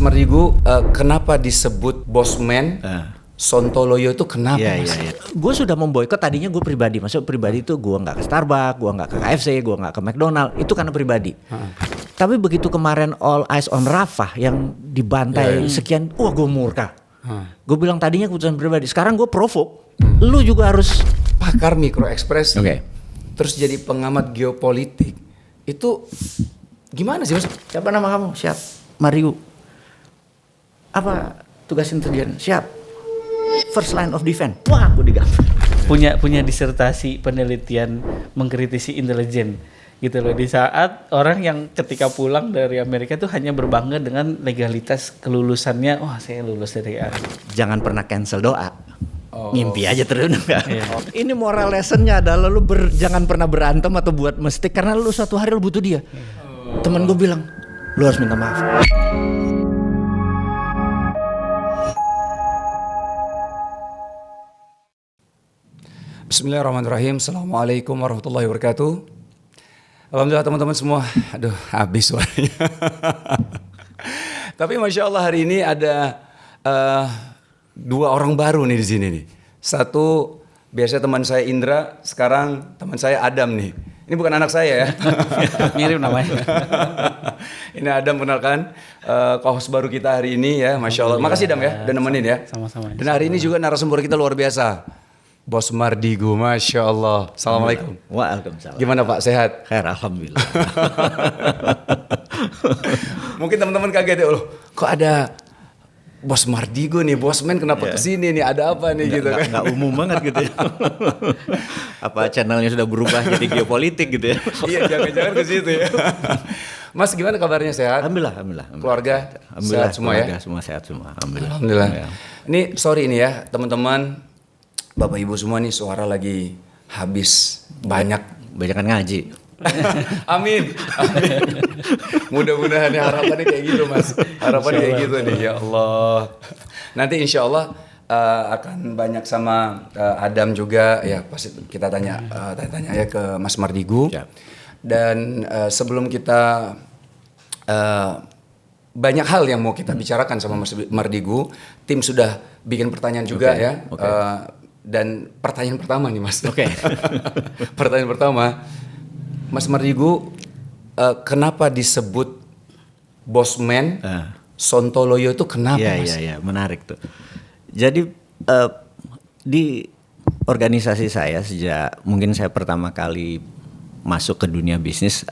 Mas Mardigu, kenapa disebut Bosman? Sontoloyo itu kenapa, Mas? Gue sudah memboikot tadinya gue pribadi. Maksud pribadi itu gue nggak ke Starbucks, gue nggak ke KFC, gue nggak ke McDonald. Itu karena pribadi. Tapi begitu kemarin All Eyes on Rafah yang dibantai sekian, wah gue murka. Gue bilang tadinya keputusan pribadi. Sekarang gue provoke. Lu juga harus Pakar mikro ekspresi. Oke. Terus jadi pengamat geopolitik. Itu gimana sih, Mas? Siapa nama kamu? Siap. Mario. Apa tugas intelijen? Siap. First line of defense. Wah, aku digambar. Punya disertasi penelitian mengkritisi intelijen gitu loh, di saat orang yang ketika pulang dari Amerika itu hanya berbangga dengan legalitas kelulusannya. Wah, saya lulus dari A. Jangan pernah cancel doa. Ngimpi aja terus enggak. Ini moral lessonnya adalah lu jangan pernah berantem atau buat mistake karena lu suatu hari lu butuh dia. Temen gue bilang, lu harus minta maaf. Bismillahirrahmanirrahim. Assalamualaikum warahmatullahi wabarakatuh. Alhamdulillah teman-teman semua. Aduh, habis suaranya. Tapi Masya Allah hari ini ada dua orang baru nih di sini nih. Satu biasanya teman saya Indra, sekarang teman saya Adam nih. Ini bukan anak saya ya. Mirip namanya. Ini Adam, kenalkan co-host baru kita hari ini ya. Masya Allah. Makasih Adam ya, udah nemenin ya. Sama-sama. Dan hari ini juga narasumber kita luar biasa. Bos Mardigu, Masya Allah. Assalamualaikum. Waalaikumsalam. Gimana Pak, sehat? Khair, alhamdulillah. Mungkin teman-teman kaget ya, loh kok ada Bos Mardigu nih, Bosman kenapa kesini nih, ada apa nih gitu kan. Nggak umum banget gitu ya. Apa channelnya sudah berubah jadi geopolitik gitu ya. Iya, jangan-jangan ke situ ya. Mas, gimana kabarnya, sehat? Alhamdulillah. Keluarga sehat semua ya? Semua sehat semua, alhamdulillah. Alhamdulillah. Ini sorry ini ya teman-teman, Bapak Ibu semua nih, suara lagi habis banyak. Banyakan ngaji. Amin. Mudah-mudahan ya, harapannya kayak gitu Mas. Harapannya kayak gitu nih, ya Allah. Nanti insya Allah akan banyak sama Adam juga ya, pasti kita tanya ya ke Mas Mardigu. Dan sebelum kita banyak hal yang mau kita bicarakan sama Mas Mardigu, tim sudah bikin pertanyaan juga ya. Dan pertanyaan pertama nih Mas. Pertanyaan pertama, Mas Mardigu, kenapa disebut Bosman? Sontoloyo itu kenapa, Mas? Iya, menarik tuh. Jadi di organisasi saya sejak mungkin saya pertama kali masuk ke dunia bisnis,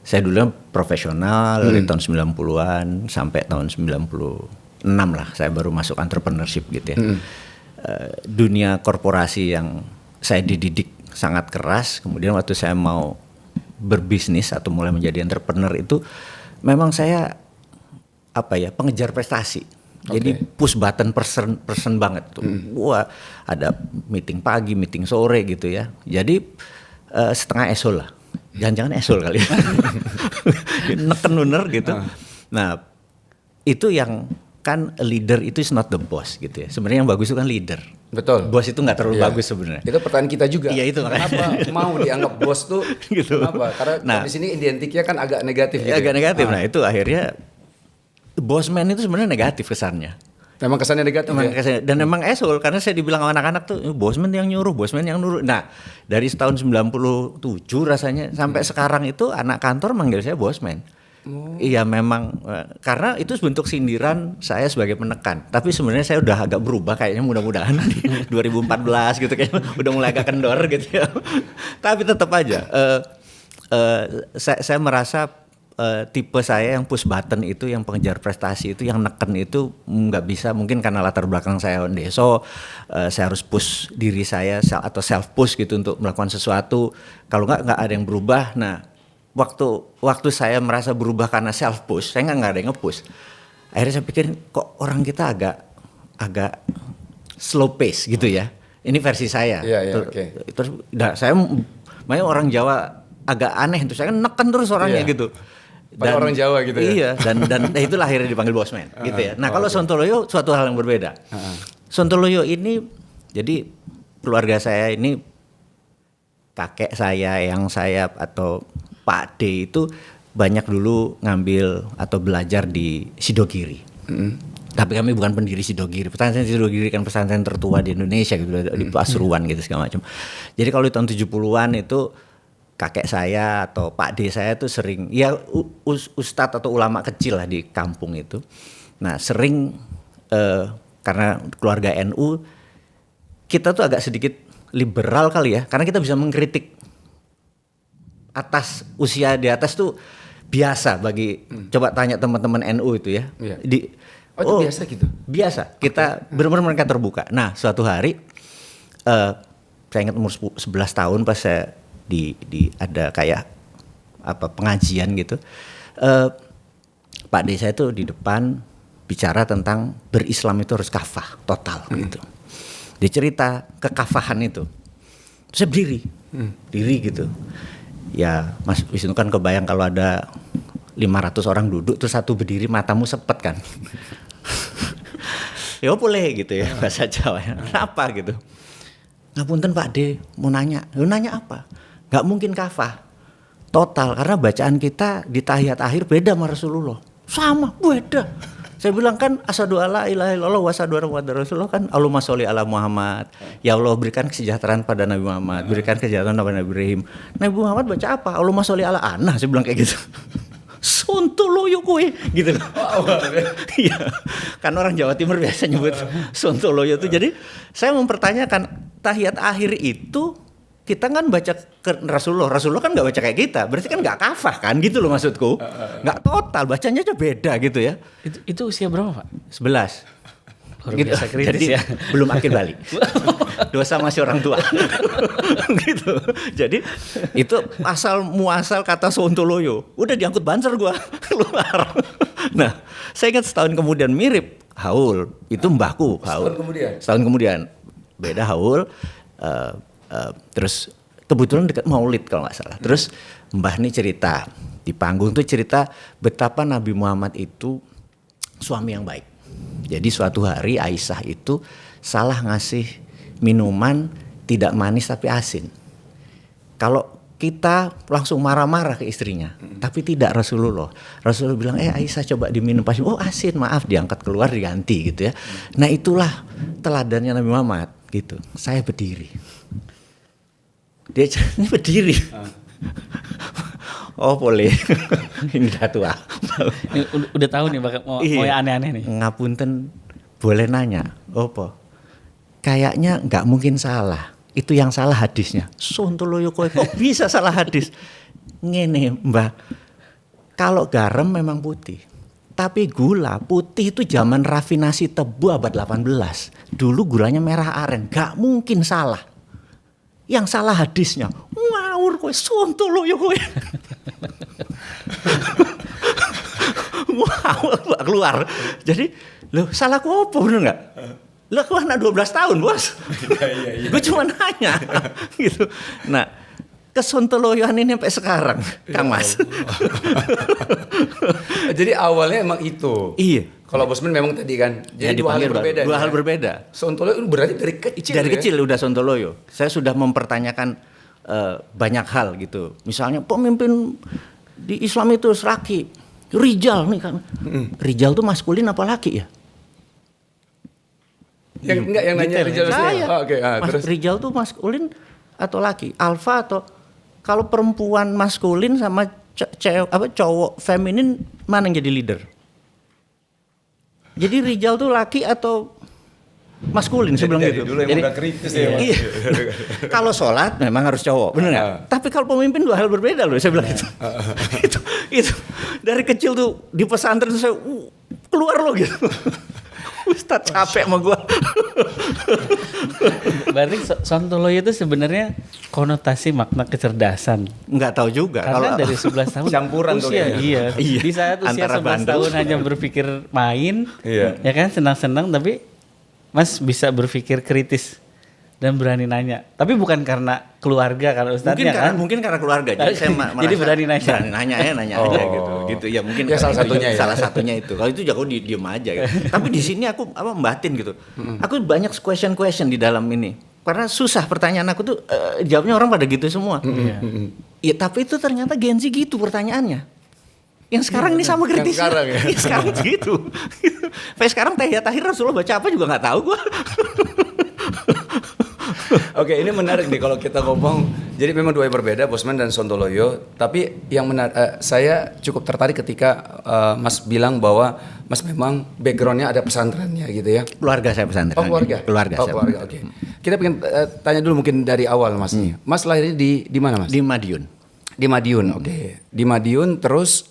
saya dulu profesional dari tahun 90-an sampai tahun 96 lah, saya baru masuk entrepreneurship gitu ya. Dunia korporasi yang saya dididik sangat keras, kemudian waktu saya mau berbisnis atau mulai menjadi entrepreneur itu memang saya pengejar prestasi. Jadi push button person banget tuh. Wah, ada meeting pagi, meeting sore gitu ya. Jadi setengah esol lah. Jangan-jangan esol kali ya. Neken bener gitu. Nah, itu yang kan leader itu is not the boss gitu ya. Sebenarnya yang bagus itu kan leader. Betul. Bos itu nggak terlalu bagus sebenarnya. Itu pertanyaan kita juga. Iya itu. Kenapa mau dianggap bos tuh? Gitu. Kenapa? Karena di sini identiknya kan agak negatif. Gitu. Agak negatif. Nah itu akhirnya bosman itu sebenarnya negatif kesannya. Memang kesannya negatif ya? Dan memang esol karena saya dibilang sama anak-anak tuh bosman yang nyuruh. Nah dari tahun 97 rasanya sampai sekarang itu anak kantor manggil saya bosman. Iya memang karena itu bentuk sindiran saya sebagai penekan. Tapi sebenarnya saya udah agak berubah kayaknya, mudah-mudahan di 2014 gitu kayaknya udah mulai agak kendor gitu ya. Tapi tetap aja saya merasa tipe saya yang push button itu, yang pengejar prestasi itu, yang neken itu nggak bisa, mungkin karena latar belakang saya ondeso, saya harus push diri saya atau self push gitu untuk melakukan sesuatu. Kalau nggak ada yang berubah. Nah waktu saya merasa berubah karena self push, saya nggak ada yang nge-push. Akhirnya saya pikir kok orang kita agak slow pace gitu ya. Ini versi saya. Terus saya makanya orang Jawa agak aneh tuh, saya kan neken terus orangnya gitu. Dan orang Jawa gitu ya. Iya, dan itulah akhirnya dipanggil bosman gitu ya. Nah, kalau Sontoloyo suatu hal yang berbeda. Sontoloyo ini jadi keluarga saya ini kakek saya, yang saya atau Pak D itu banyak dulu ngambil atau belajar di Sidogiri. Tapi kami bukan pendiri Sidogiri. Pesantren Sidogiri kan pesantren tertua di Indonesia gitu, di Pasuruan gitu segala macam. Jadi kalau di tahun 70-an itu kakek saya atau Pak D saya tuh sering, ya ustadz atau ulama kecil lah di kampung itu. Nah sering karena keluarga NU, kita tuh agak sedikit liberal kali ya, karena kita bisa mengkritik atas usia di atas tuh biasa bagi coba tanya teman-teman NU itu ya. Iya. Oh, itu biasa gitu. Biasa. Kita benar-benar mereka terbuka. Nah, suatu hari saya ingat umur 11 tahun pas saya di ada kayak apa pengajian gitu. Pak D saya tuh di depan bicara tentang berislam itu harus kafah total gitu. Dia cerita kekafahan itu. Terus saya berdiri. Diri gitu. Ya, Mas Wisnu kan kebayang kalau ada 500 orang duduk terus satu berdiri matamu sepet kan. Ya boleh gitu ya bahasa Jawa ya. Kenapa gitu? Ngapunten Pak D mau nanya. Lu nanya apa? Gak mungkin kafah total karena bacaan kita di tahiyat akhir beda sama Rasulullah. Sama, beda. Saya bilang kan asyhadu alla ilaha illallah wa asyhadu anna muhammadar rasulullah kan Allahumma sholli ala Muhammad. Ya Allah berikan kesejahteraan pada Nabi Muhammad, berikan kesejahteraan pada Nabi Ibrahim. Nabi Muhammad baca apa? Allahumma sholli ala ana. Saya bilang kayak gitu. Sontoloyo kowe gitu. Iya. Kan orang Jawa Timur biasa nyebut sontoloyo itu. Jadi saya mempertanyakan tahiyat akhir itu kita kan baca ke Rasulullah kan nggak baca kayak kita, berarti kan nggak kafah kan gitu loh maksudku, nggak total, bacanya aja beda gitu ya. Itu usia berapa Pak? 11. Luar Gitu. biasa kritis Jadi, ya. belum akil balik. Dosa masih orang tua. Gitu. Jadi itu asal muasal kata sontoloyo, udah diangkut banser gua keluar. Nah, saya ingat setahun kemudian mirip haul, itu mbahku haul. Setahun kemudian beda haul. Terus kebetulan dekat Maulid kalau nggak salah. Terus Mbah ini cerita di panggung tuh cerita betapa Nabi Muhammad itu suami yang baik. Jadi suatu hari Aisyah itu salah ngasih minuman tidak manis tapi asin. Kalau kita langsung marah-marah ke istrinya, tapi tidak Rasulullah. Rasulullah bilang, Aisyah coba diminum pasti, oh asin, maaf, diangkat keluar diganti gitu ya. Nah itulah teladannya Nabi Muhammad gitu. Saya berdiri. Dia ini berdiri. Oh boleh. Ini udah tua. Ini udah tahu nih mau yang aneh-aneh nih. Ngapunten boleh nanya. Apa? Kayaknya nggak mungkin salah. Itu yang salah hadisnya. Sontoloyo kowe kok bisa salah hadis? Ngene Mbah. Kalau garam memang putih. Tapi gula putih itu zaman rafinasi tebu abad 18. Dulu gulanya merah aren. Nggak mungkin salah. Yang salah hadisnya, ngawur kowe sontoloyo kowe. Ngawur keluar. Jadi, loh salahku apa bener enggak? Lah aku anak 12 tahun, Bos. Iya. Gue cuma nanya. Gitu. Nah, kesontoloyoan ini sampai sekarang, Kang Mas. Jadi awalnya emang itu. Iya. Kalau Bosman memang tadi kan, jadi dua hal berbeda. Dua hal berbeda. Sontoloyo itu berarti dari kecil. Dari kecil udah sontoloyo. Saya sudah mempertanyakan banyak hal gitu. Misalnya pemimpin di Islam itu laki, rijal nih kan. Rijal tuh maskulin apa laki ya? Yang enggak yang nanya rijal saya. Oke. Terus Rijal tuh maskulin atau laki? Alfa atau kalau perempuan maskulin sama cowok feminin mana yang jadi leader? Jadi rijal tuh laki atau maskulin sebelum gitu. Dulu yang udah kritis ya. Iya. Kalau sholat memang harus cowok, bener nggak? Tapi kalau pemimpin dua hal berbeda loh, saya bilang itu dari kecil tuh di pesantren saya keluar loh gitu. Ustadz capek sama gua. Berarti sontoloyo itu sebenarnya konotasi makna kecerdasan. Nggak tahu juga. Karena dari 11 tahun campuran tuh usia, kayaknya. iya. Di saat usia Antara 11 bandel. tahun hanya berpikir main, Iya. ya kan senang-senang, tapi Mas bisa berpikir kritis dan berani nanya. Tapi bukan karena keluarga, karena ustadznya kan. Mungkin karena keluarga. Jadi saya Jadi berani nanya. Berani nanya Oh. aja gitu ya mungkin Ya, salah itu satunya ya. Salah satunya itu. Kalau itu aku diem aja gitu. Tapi di sini aku membatin gitu. Aku banyak question di dalam ini. Karena susah pertanyaan aku tuh jawabnya orang pada gitu semua. Ya tapi itu ternyata Gen Z gitu pertanyaannya. Yang sekarang ini sama kritis. Yang sekarang ya. Yang sekarang gitu. Sampai sekarang tahiyat akhir Rasulullah baca apa juga nggak tahu gue. Oke, ini menarik nih kalau kita ngomong. Jadi memang dua yang berbeda, Bosman dan Sontoloyo. Tapi yang saya cukup tertarik ketika Mas bilang bahwa Mas memang backgroundnya ada pesantrennya gitu ya. Keluarga saya pesantren. Oh, keluarga. Keluarga. Oh, keluarga. Oke. Kita pengen tanya dulu mungkin dari awal Mas nih. Mas lahirnya di mana Mas? Di Madiun. Di Madiun. Oke. Di Madiun terus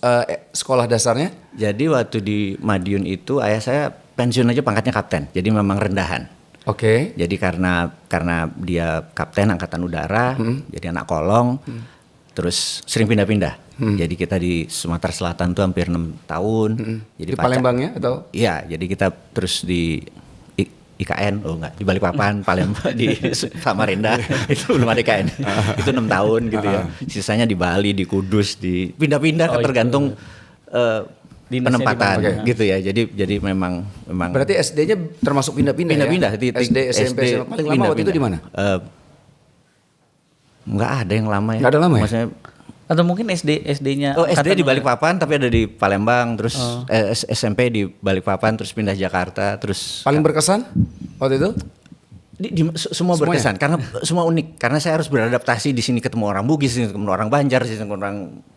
sekolah dasarnya? Jadi waktu di Madiun itu ayah saya pensiun aja pangkatnya kapten. Jadi memang rendahan. Oke. Jadi karena dia kapten angkatan udara, jadi anak kolong, terus sering pindah-pindah. Jadi kita di Sumatera Selatan tuh hampir 6 tahun. Jadi di Palembangnya atau? Iya, jadi kita terus di IKN, di Balikpapan, Palembang, di Samarinda, itu belum ada IKN. Itu 6 tahun gitu ya. Sisanya di Bali, di Kudus, di pindah-pindah tergantung penempatan gitu ya. Jadi memang berarti SD-nya termasuk pindah-pindah ya? SD, SMP, SMA. Paling lama waktu itu di mana? Enggak ada yang lama ya. Enggak ada lama ya? Maksudnya, atau mungkin SD-nya. Oh, SD di Balikpapan tapi ada di Palembang, terus SMP di Balikpapan, terus pindah Jakarta, terus paling berkesan waktu itu? Semua berkesan karena semua unik, karena saya harus beradaptasi di sini, ketemu orang Bugis, ketemu orang Banjar, ketemu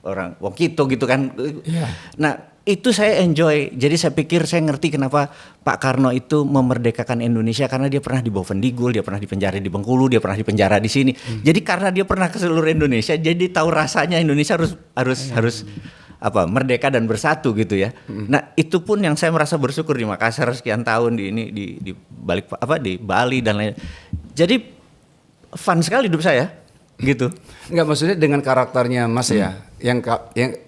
orang Wongkito gitu kan. Yeah. Nah, itu saya enjoy. Jadi saya pikir saya ngerti kenapa Pak Karno itu memerdekakan Indonesia, karena dia pernah dibawa Vendigul, dia pernah dipenjara di Bengkulu, dia pernah dipenjara di sini. Jadi karena dia pernah ke seluruh Indonesia, jadi tahu rasanya Indonesia harus merdeka dan bersatu gitu ya. Nah, itu pun yang saya merasa bersyukur di Makassar sekian tahun di Bali dan lain. Jadi fun sekali hidup saya gitu. Enggak, maksudnya dengan karakternya Mas ya, yang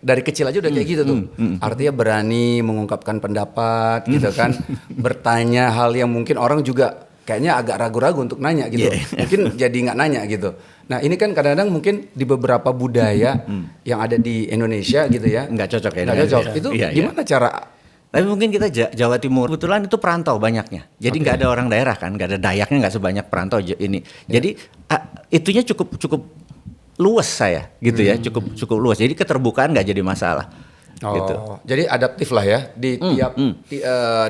dari kecil aja udah kayak gitu tuh. Artinya berani mengungkapkan pendapat gitu kan, bertanya hal yang mungkin orang juga kayaknya agak ragu-ragu untuk nanya gitu. Mungkin jadi nggak nanya gitu. Nah, ini kan kadang-kadang mungkin di beberapa budaya yang ada di Indonesia gitu ya, nggak cocok ya. Nggak cocok. Itu gimana cara? Tapi mungkin kita Jawa Timur kebetulan itu perantau banyaknya. Jadi nggak ada orang daerah kan, nggak ada Dayaknya, nggak sebanyak perantau ini. Jadi itunya cukup luas saya gitu ya, cukup luas. Jadi keterbukaan nggak jadi masalah. Gitu. Jadi adaptif lah ya di tiap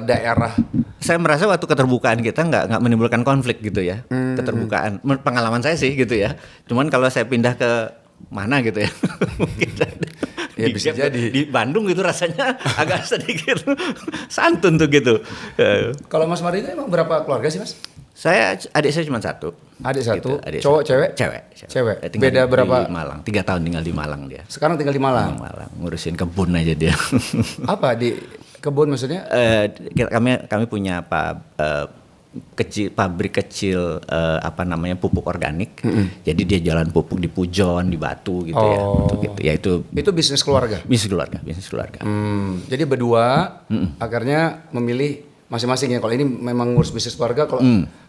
daerah. Saya merasa waktu keterbukaan kita nggak menimbulkan konflik gitu ya. Keterbukaan, pengalaman saya sih gitu ya. Cuman kalau saya pindah ke mana gitu ya, mungkin ya bisa jadi di Bandung gitu rasanya agak sedikit santun tuh gitu. Kalau Mas Mardigu emang berapa keluarga sih Mas? Adik saya cuma satu. Adik satu. Gitu, cowok cewek? Cewek. Beda berapa? Di Malang. 3 tahun tinggal di Malang dia. Sekarang tinggal di Malang. Ngurusin kebun aja dia. Apa di kebun maksudnya? Kami punya pabrik kecil pupuk organik. Jadi dia jualan pupuk di Pujon, di Batu gitu ya. Gitu. Ya itu bisnis keluarga. Bisnis keluarga. Jadi berdua akhirnya memilih masing-masing ya. Kalau ini memang ngurus bisnis keluarga, kalau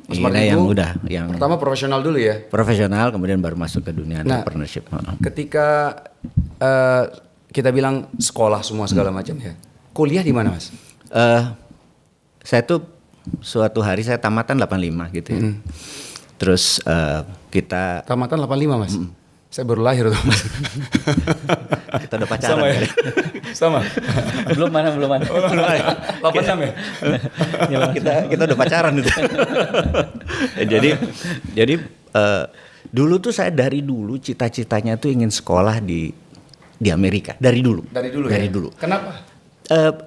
Mas Mardigu yang pertama profesional dulu ya. Profesional, kemudian baru masuk ke dunia entrepreneurship. Ketika kita bilang sekolah semua segala macam ya. Kuliah di mana Mas? Saya tuh suatu hari saya tamatan 85 gitu ya. Terus kita tamatan 85 Mas. Saya baru lahir tuh Mas. Kita udah pacaran. Sama ya? Sama. belum mana. 86 ya? kita udah pacaran itu. jadi dulu tuh saya dari dulu cita-citanya tuh ingin sekolah di Amerika. Dari dulu. Kenapa?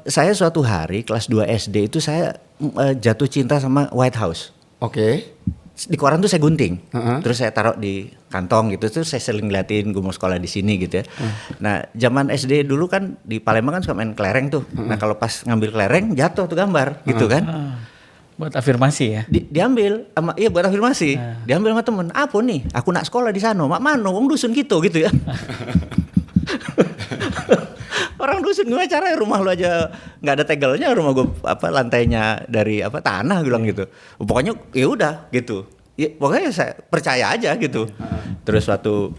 Saya suatu hari kelas 2 SD itu saya jatuh cinta sama White House. Oke. Di koran tuh saya gunting, terus saya taruh di kantong gitu, terus saya sering ngeliatin gue mau sekolah di sini gitu ya. Nah, zaman SD dulu kan di Palembang kan suka main kelereng tuh. Nah, kalau pas ngambil kelereng jatuh tuh gambar gitu kan. Buat afirmasi ya. Diambil buat afirmasi. Diambil sama temen. Apa nih? Aku nak sekolah di sana. Mak mano wong dusun gitu ya. Orang dusun gue caranya rumah lu aja nggak ada tegelnya, rumah gue lantainya dari tanah bilang gitu. Pokoknya ya udah gitu. Ya, pokoknya saya percaya aja gitu. Terus waktu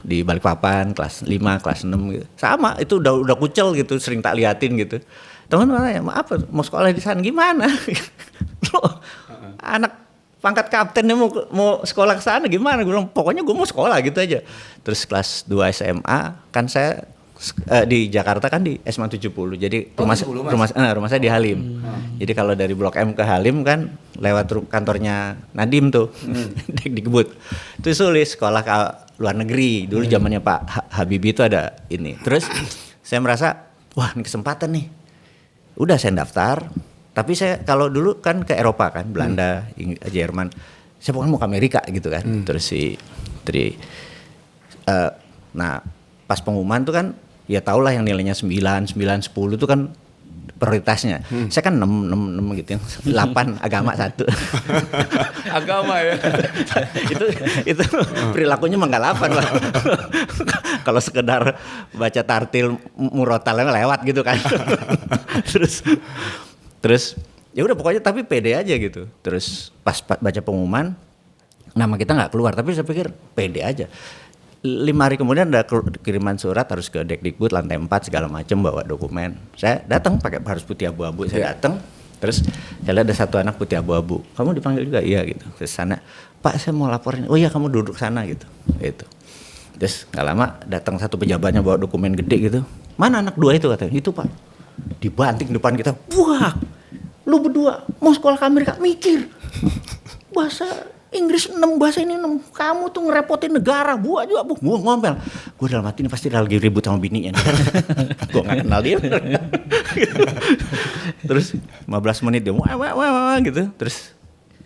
di Balikpapan kelas 5, kelas 6 gitu. Sama itu udah kucel gitu, sering tak liatin gitu. Teman-teman ya, mau sekolah di sana gimana? Loh, anak pangkat kaptennya mau sekolah ke sana gimana? Gue bilang pokoknya gue mau sekolah gitu aja. Terus kelas 2 SMA kan saya di Jakarta kan di SMA 70. Jadi rumah saya di Halim. Jadi kalau dari Blok M ke Halim kan lewat kantornya Nadiem tuh. Dikebut. Itu sulit sekolah ke luar negeri. Dulu zamannya Pak Habibie itu ada ini. Terus saya merasa wah ini kesempatan nih. Udah saya daftar. Tapi saya kalau dulu kan ke Eropa kan, Belanda, Jerman, saya pokoknya mau ke Amerika gitu kan. Terus nah pas pengumuman tuh kan, ya tau lah yang nilainya 9, 10 tuh kan prioritasnya. Saya kan 6 gitu, 8 agama 1. Agama ya. itu perilakunya mah nggak 8 lah. Kalau sekedar baca tartil murotalnya lewat gitu kan. Terus ya udah pokoknya tapi pede aja gitu. Terus pas baca pengumuman nama kita nggak keluar, tapi saya pikir pede aja. 5 hari kemudian ada kiriman surat harus ke Dekdikbud lantai 4 segala macam bawa dokumen. Saya datang pakai harus putih abu-abu. Saya datang terus saya lihat ada satu anak putih abu-abu. Kamu dipanggil juga? Iya gitu. Ke sana, Pak saya mau laporin. Oh iya kamu duduk sana gitu. Gitu. Terus nggak lama datang satu pejabatnya bawa dokumen gede gitu. Mana anak 2 itu katanya? Itu Pak. Dibanting depan kita. Wah, lu berdua mau sekolah ke Amerika mikir. Bahasa Inggris 6, bahasa ini 6. Kamu tuh ngerepotin negara. Gua juga gua ngomel. Gua dalam hati ini pasti lagi ribut sama bininya. Gua enggak kenal dia. Terus 15 menit dia wah gitu. Terus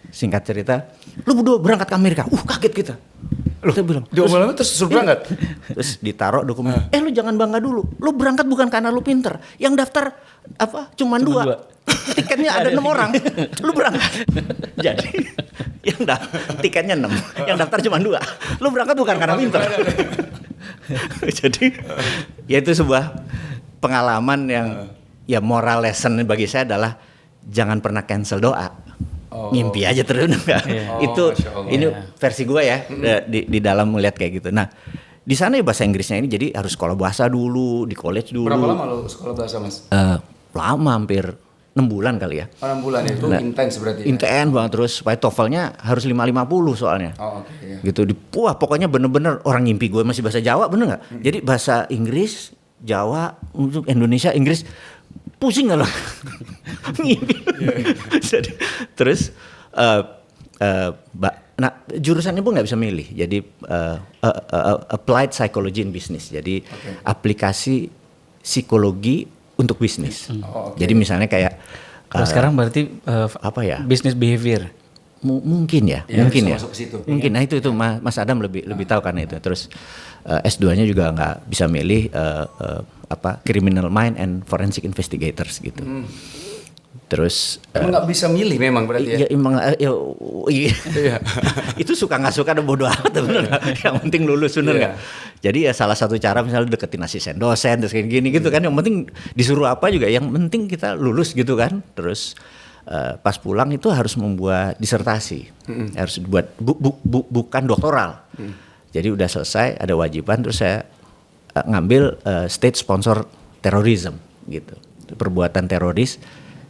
singkat cerita, lu berdua berangkat ke Amerika. Kaget kita. Kita bilang, terus suruh berangkat. Terus ditaruh dokumen. Lu jangan bangga dulu. Lu berangkat bukan karena lu pinter. Yang daftar cuman 2. Tiketnya ada 6 orang. Lu berangkat. Jadi tiketnya 6. Yang daftar cuma 2. Lu berangkat bukan karena pinter. Jadi ya itu sebuah pengalaman yang ya moral lesson bagi saya adalah jangan pernah cancel doa. Ngimpi aja terus itu ini versi gue ya di dalam melihat kayak gitu. Nah di sana ya bahasa Inggrisnya ini jadi harus sekolah bahasa dulu di college dulu. Berapa lama lo sekolah bahasa Mas? Lama hampir 6 bulan kali ya. 6 bulan ya, itu intens berarti. Intens banget terus supaya TOEFL-nya harus 550 soalnya. Iya. Gitu wah pokoknya bener-bener orang ngimpi gue masih bahasa Jawa bener nggak? Jadi bahasa Inggris, Jawa, untuk Indonesia, Inggris pusing nggak lo? Ngimpi. Jadi, terus nah jurusannya pun nggak bisa milih. Jadi applied psychology in business. Jadi aplikasi psikologi untuk bisnis. Jadi misalnya kayak kalau sekarang berarti apa ya? Business behavior. Mungkin ya. Mungkin. Nah itu Mas Adam lebih tahu karena itu. Terus S2-nya juga nggak bisa milih criminal mind and forensic investigators gitu. Terus emang nggak bisa milih memang berarti ya? Iya. Itu suka nggak suka ada bodo amat bener nggak? Yang penting lulus bener nggak? Jadi ya salah satu cara misalnya deketin asisten dosen terus kayak gini gitu kan. Yang penting disuruh apa juga. Yang penting kita lulus gitu kan. Terus pas pulang itu harus membuat disertasi. Harus buat bukan doktoral. Jadi udah selesai ada wajiban terus saya ngambil state sponsor terrorism gitu. Perbuatan teroris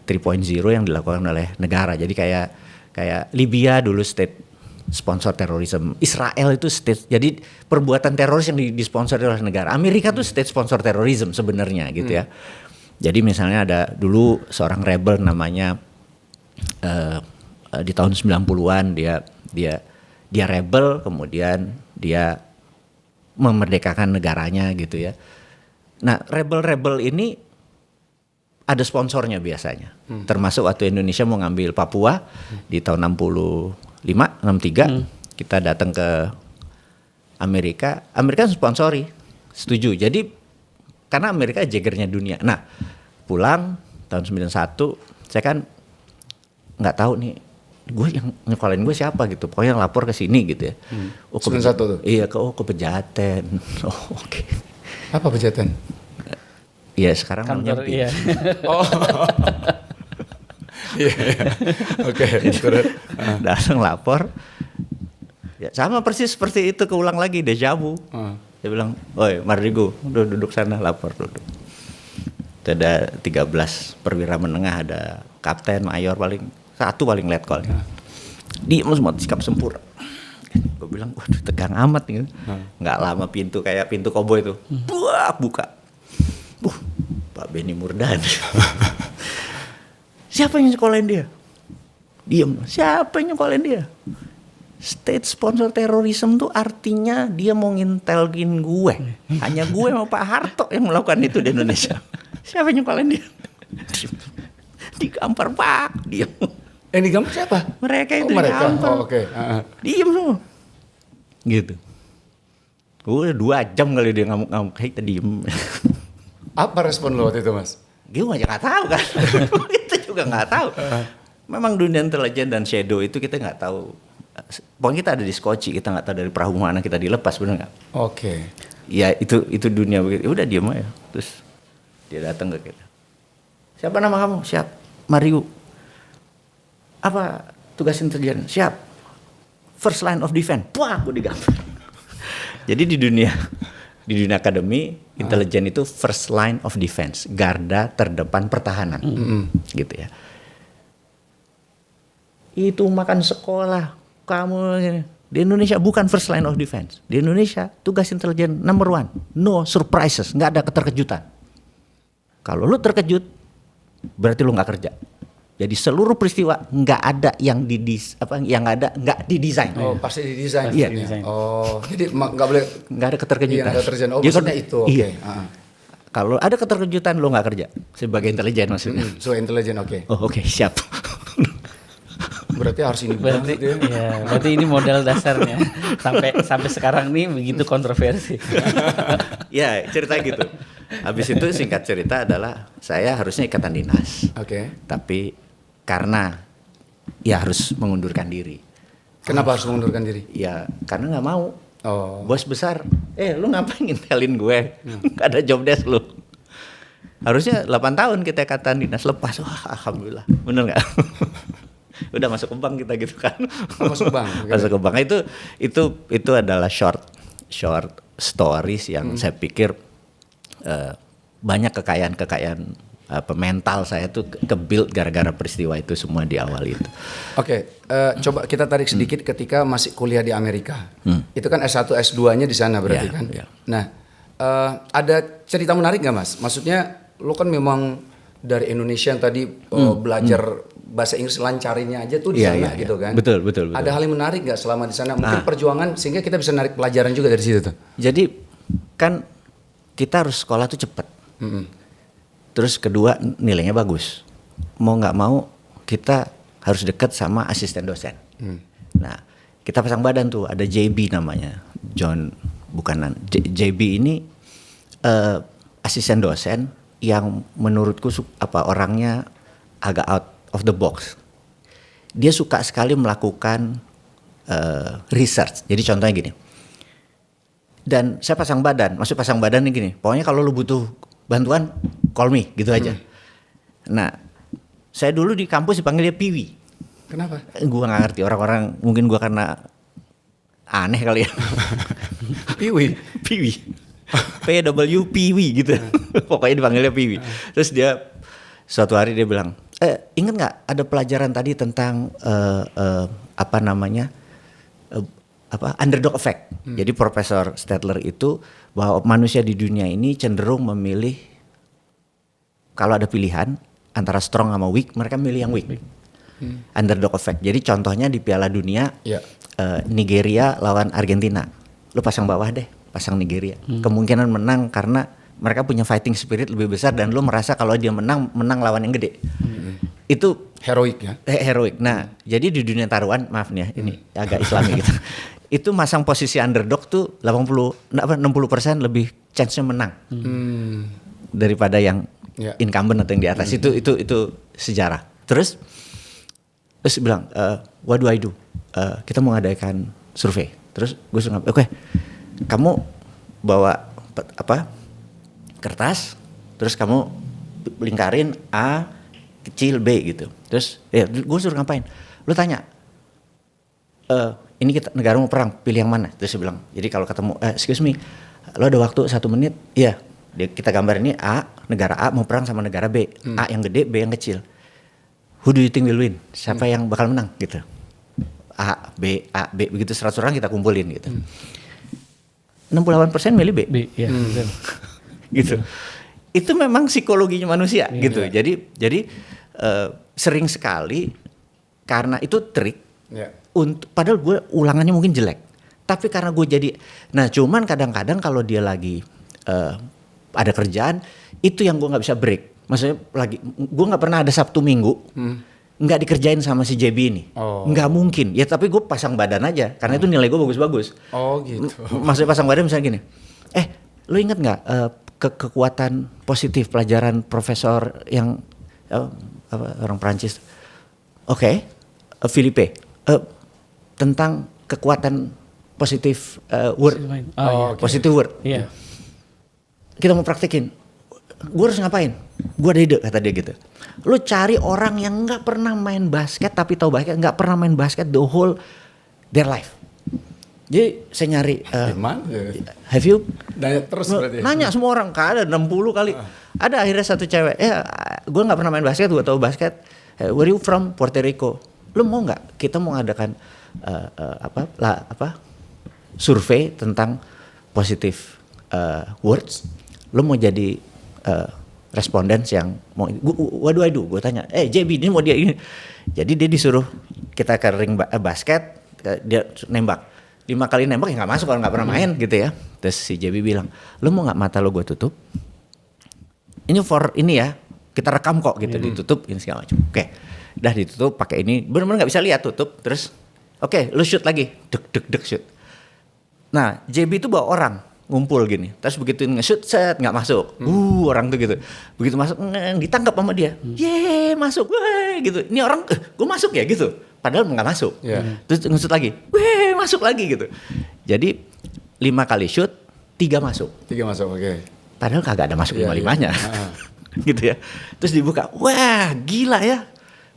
3.0 yang dilakukan oleh negara. Jadi kayak Libya dulu state sponsor terorisme. Israel itu state. Jadi perbuatan teroris yang disponsori oleh negara. Amerika tuh state sponsor terorisme sebenarnya gitu ya. Jadi misalnya ada dulu seorang rebel namanya di tahun 90-an dia rebel kemudian dia memerdekakan negaranya gitu ya. Nah, rebel-rebel ini ada sponsornya biasanya. Termasuk waktu Indonesia mau ngambil Papua di tahun 63 kita datang ke Amerika sponsori, setuju. Jadi karena Amerika jagernya dunia. Nah, pulang tahun 91 saya kan nggak tahu nih gue yang nyekolahin gue siapa gitu. Pokoknya lapor ke sini gitu ya. 91 tuh. Iya, ke Pejaten. Oke. Apa Pejaten? Iya sekarang namanya iya. Iya. Oke. Datang lapor. Ya sama persis seperti itu keulang lagi deja vu. Dia bilang, "Oi, Mardigu, udah duduk sana lapor duduk." Itu ada 13 perwira menengah, ada kapten, mayor paling letkol. Diem semua, sikap sempurna. Gue bilang, waduh tegang amat nih. Nggak lama kayak pintu koboi itu. Buka. Pak Benny Murdani. Siapa yang nyekolahin dia? Diem. Siapa yang nyekolahin dia? State sponsor terorisme tuh artinya dia mau ngintelin gue. Hanya gue sama Pak Harto yang melakukan itu di Indonesia. Siapa yang nyekolahin dia? Digampar Pak. Diem. Yang digampar siapa? Mereka itu mereka. digampar. Oke. Diem semua. Gitu. Udah 2 jam kali dia ngamuk-ngamuk. Kita diem. Apa respon lo waktu itu, Mas? Gue aja nggak tahu kan. Kita juga nggak tahu. Memang dunia intelijen dan shadow itu kita nggak tahu. Pokoknya kita ada di skoci, kita nggak tahu dari perahu mana kita dilepas, benar nggak? Oke. Ya itu dunia begitu. Udah diem aja. Terus dia datang ke kita. Siapa nama kamu? Siap. Mario. Apa tugas intelijen? Siap. First line of defense. Wah, gue digambar. Jadi di dunia akademi intelijen itu first line of defense, garda terdepan pertahanan, gitu ya. Itu makan sekolah, kamu di Indonesia bukan first line of defense. Di Indonesia tugas intelijen number 1, no surprises, nggak ada keterkejutan. Kalau lu terkejut, berarti lu nggak kerja. Jadi seluruh peristiwa nggak ada yang nggak didesain. Oh, pasti didesain. Iya. Oh, jadi nggak ada keterkejutan. Iya, keterkejutan. Oh, Jadi maksudnya itu. Oke. Kalau ada keterkejutan lo nggak kerja sebagai intelijen maksudnya. So intelijen, oke. Oh, oke, siap. Berarti harus ini Berarti, banget ya. ya, berarti ini modal dasarnya. Sampai sekarang nih begitu kontroversi. Ya, cerita gitu. Habis itu singkat cerita adalah saya harusnya ikatan dinas. Oke. Tapi karena ya harus mengundurkan diri. Kenapa harus mengundurkan diri? Ya karena nggak mau. Oh. Bos besar, lu ngapain ngintelin gue? Gak ada job desk lu. Harusnya 8 tahun kita ikatan dinas, lepas. Wah, alhamdulillah. Bener nggak? Udah masuk ke bank kita gitu kan. Masuk bank. Okay. Masuk ke bank. Itu adalah short stories yang saya pikir banyak kekayaan mental saya tuh ke-build gara-gara peristiwa itu semua di awal itu. Oke, coba kita tarik sedikit ketika masih kuliah di Amerika. Itu kan S1, S2-nya di sana berarti kan? Yeah. Nah, ada cerita menarik nggak, Mas? Maksudnya lo kan memang dari Indonesia yang tadi belajar bahasa Inggris lancarinnya aja tuh di sana gitu kan? Betul. Ada hal yang menarik nggak selama di sana? Mungkin perjuangan sehingga kita bisa narik pelajaran juga dari situ tuh. Jadi kan kita harus sekolah tuh cepet. Terus kedua nilainya bagus. Mau nggak mau kita harus dekat sama asisten dosen. Nah kita pasang badan tuh, ada JB namanya, JB ini asisten dosen yang menurutku orangnya agak out of the box. Dia suka sekali melakukan research. Jadi contohnya gini. Dan saya pasang badan nih gini. Pokoknya kalau lu butuh bantuan, call me, gitu aja. Nah, saya dulu di kampus dipanggilnya Piwi. Kenapa? Gua nggak ngerti, orang-orang mungkin gua karena aneh kali ya. Piwi. PW Piwi gitu. Pokoknya dipanggilnya Piwi. Terus dia suatu hari dia bilang, ingat nggak ada pelajaran tadi tentang underdog effect. Jadi Profesor Stadler itu bahwa manusia di dunia ini cenderung memilih, kalau ada pilihan antara strong sama weak, mereka milih yang weak. Underdog effect. Jadi contohnya di Piala Dunia, Nigeria lawan Argentina. Lu pasang bawah deh, pasang Nigeria. Kemungkinan menang karena mereka punya fighting spirit lebih besar dan lu merasa kalau dia menang lawan yang gede. Itu heroik ya. Heroik. Nah, jadi di dunia taruhan, maaf nih ya, ini agak Islami gitu. Itu masang posisi underdog tuh 60% lebih chance-nya menang. Daripada yang incumbent atau yang di atas. Itu sejarah. Terus bilang, what do I do? Kita mau ngadakan survei. Terus gue suruh, oke, kamu bawa kertas, terus kamu lingkarin A kecil B gitu. Terus gue suruh ngapain? Lu tanya, ini kita negara mau perang, pilih yang mana? Terus dia bilang, jadi kalau ketemu, excuse me, lo ada waktu 1 menit? Iya, kita gambar ini negara A mau perang sama negara B. A yang gede, B yang kecil. Who do you think will win? Siapa yang bakal menang gitu? A, B, begitu 100 orang kita kumpulin gitu. 68% milih B. Ya, betul. Gitu. Itu memang psikologinya manusia gitu. Jadi sering sekali karena itu trik. Padahal gue ulangannya mungkin jelek. Tapi karena gue jadi, nah cuman kadang-kadang kalau dia lagi ada kerjaan, itu yang gue nggak bisa break. Maksudnya gue nggak pernah ada Sabtu Minggu nggak dikerjain sama si JB ini, nggak mungkin. Ya tapi gue pasang badan aja, karena itu nilai gue bagus-bagus. Oh gitu. Maksudnya pasang badan misalnya gini, lo inget nggak kekuatan positif pelajaran profesor yang orang Prancis? Philippe, tentang kekuatan positif word, positive word. Iya. Kita mau praktekin. Gue harus ngapain? Gue ada ide, kata dia gitu. Lu cari orang yang nggak pernah main basket tapi tahu basket, nggak pernah main basket the whole their life. Jadi saya nyari. Have you? Nanya terus berarti. Nanya semua orang, ada 60 kali. Ada akhirnya satu cewek. Gue nggak pernah main basket, gue tahu basket. Where you from? Puerto Rico. Lu mau nggak? Kita mau ngadakan survei tentang positive words. Lu mau jadi respondents yang mau, what do I do? Gue tanya, JB ini mau dia ini. Jadi dia disuruh kita ke ring basket, dia nembak. 5 kali nembak ya nggak masuk kalau nggak pernah main gitu ya. Terus si JB bilang, lu mau nggak mata lo gue tutup? Ini for ini ya, kita rekam kok gitu, ditutup ini segala macam. Oke, udah ditutup pakai ini, benar-benar nggak bisa lihat tutup. Terus, oke, lu shoot lagi, dek shoot. Nah, JB itu bawa orang ngumpul gini, terus begitu nge-shoot set nggak masuk, orang tuh gitu, begitu masuk ditangkap sama dia, masuk, gitu, ini orang, gue masuk ya gitu, padahal nggak masuk, terus nge-shoot lagi, masuk lagi gitu, jadi 5 kali shoot, 3 masuk, oke. Padahal kagak ada masuk 5-5-nya, gitu ya, terus dibuka, wah gila ya.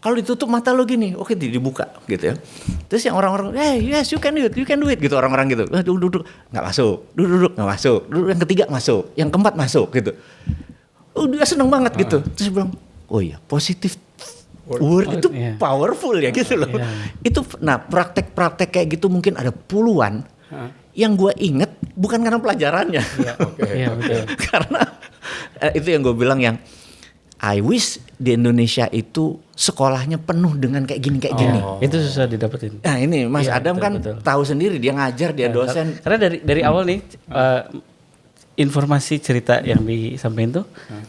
Kalau ditutup mata lo gini, oke dibuka gitu ya. Terus yang orang-orang, yes you can do it gitu orang-orang gitu. Duduk, nggak masuk, duduk nggak masuk, duduk yang ketiga masuk, yang keempat masuk gitu. Dia seneng banget gitu. Terus bilang, oh iya positif word itu powerful ya gitu loh. Itu, nah praktek-praktek kayak gitu mungkin ada puluhan. Yang gue inget bukan karena pelajarannya, Betul. karena itu yang gue bilang yang I wish di Indonesia itu sekolahnya penuh dengan kayak gini. Itu susah didapetin. Nah ini Mas Adam kan tahu sendiri, dia ngajar, dia dosen. Karena dari awal nih informasi cerita yang disampaikan tuh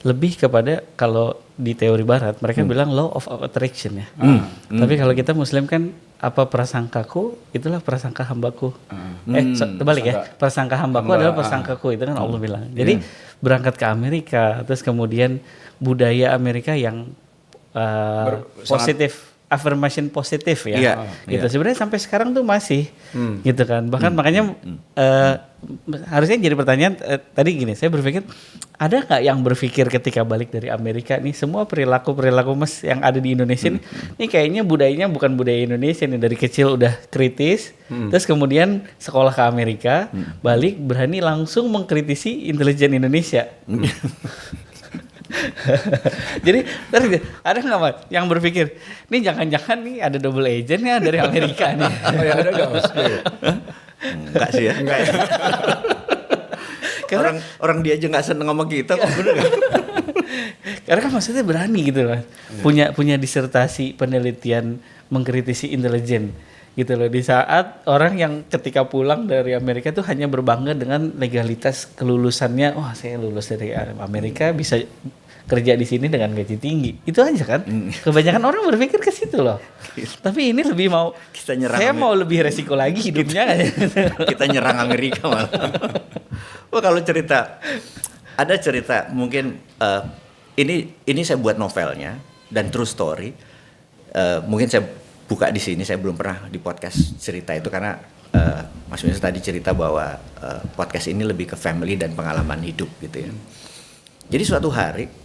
lebih kepada kalau di teori barat mereka bilang law of attraction ya. Tapi kalau kita Muslim kan apa prasangkaku itulah prasangka hambaku. Terbalik ya. Prasangka hambaku adalah prasangkaku, itu kan Allah bilang. Jadi berangkat ke Amerika terus kemudian budaya Amerika yang positif, affirmation positif ya. Gitu. Sebenarnya sampai sekarang tuh masih gitu kan. Bahkan makanya harusnya jadi pertanyaan tadi gini, saya berpikir ada nggak yang berpikir ketika balik dari Amerika nih semua perilaku Mas yang ada di Indonesia nih kayaknya budayanya bukan budaya Indonesia nih, dari kecil udah kritis, terus kemudian sekolah ke Amerika, balik berani langsung mengkritisi intelijen Indonesia. Jadi ada nggak Mas yang berpikir, nih jangan-jangan nih ada double agent ya dari Amerika nih? Ada nggak Mas? Enggak sih ya. Enggak ya. Karena orang dia aja nggak seneng sama kita kok, bener gak? Karena kan maksudnya berani gitu loh, punya disertasi penelitian mengkritisi intelijen gitu loh, di saat orang yang ketika pulang dari Amerika tuh hanya berbangga dengan legalitas kelulusannya. Wah, saya lulus dari Amerika bisa kerja di sini dengan gaji tinggi. Itu aja kan. Kebanyakan orang berpikir ke situ loh. Tapi ini lebih mau kita nyerang saya mau lebih resiko lagi hidupnya. Kita nyerang Amerika malah. Wah, kalau ada cerita mungkin ini saya buat novelnya dan true story. Mungkin saya buka di sini, saya belum pernah di podcast cerita itu karena Mas Yunus tadi cerita bahwa podcast ini lebih ke family dan pengalaman hidup gitu ya. Jadi suatu hari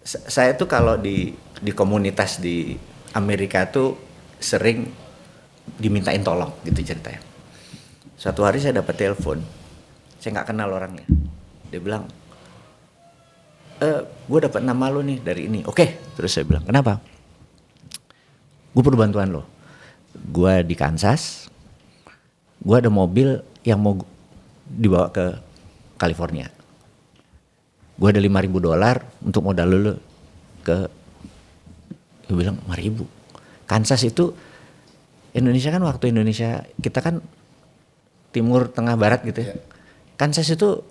saya tuh kalau di komunitas di Amerika tuh sering dimintain tolong gitu ceritanya. Suatu hari saya dapat telepon, saya nggak kenal orangnya. Dia bilang, gue dapat nama lo nih dari ini. Oke, terus saya bilang, kenapa? Gue perlu bantuan lo. gue di Kansas, gue ada mobil yang mau dibawa ke California. Gue ada $5,000 untuk modal lu ke, gue bilang 5,000. Kansas itu Indonesia kan, waktu Indonesia kita kan timur tengah barat gitu ya. Kansas itu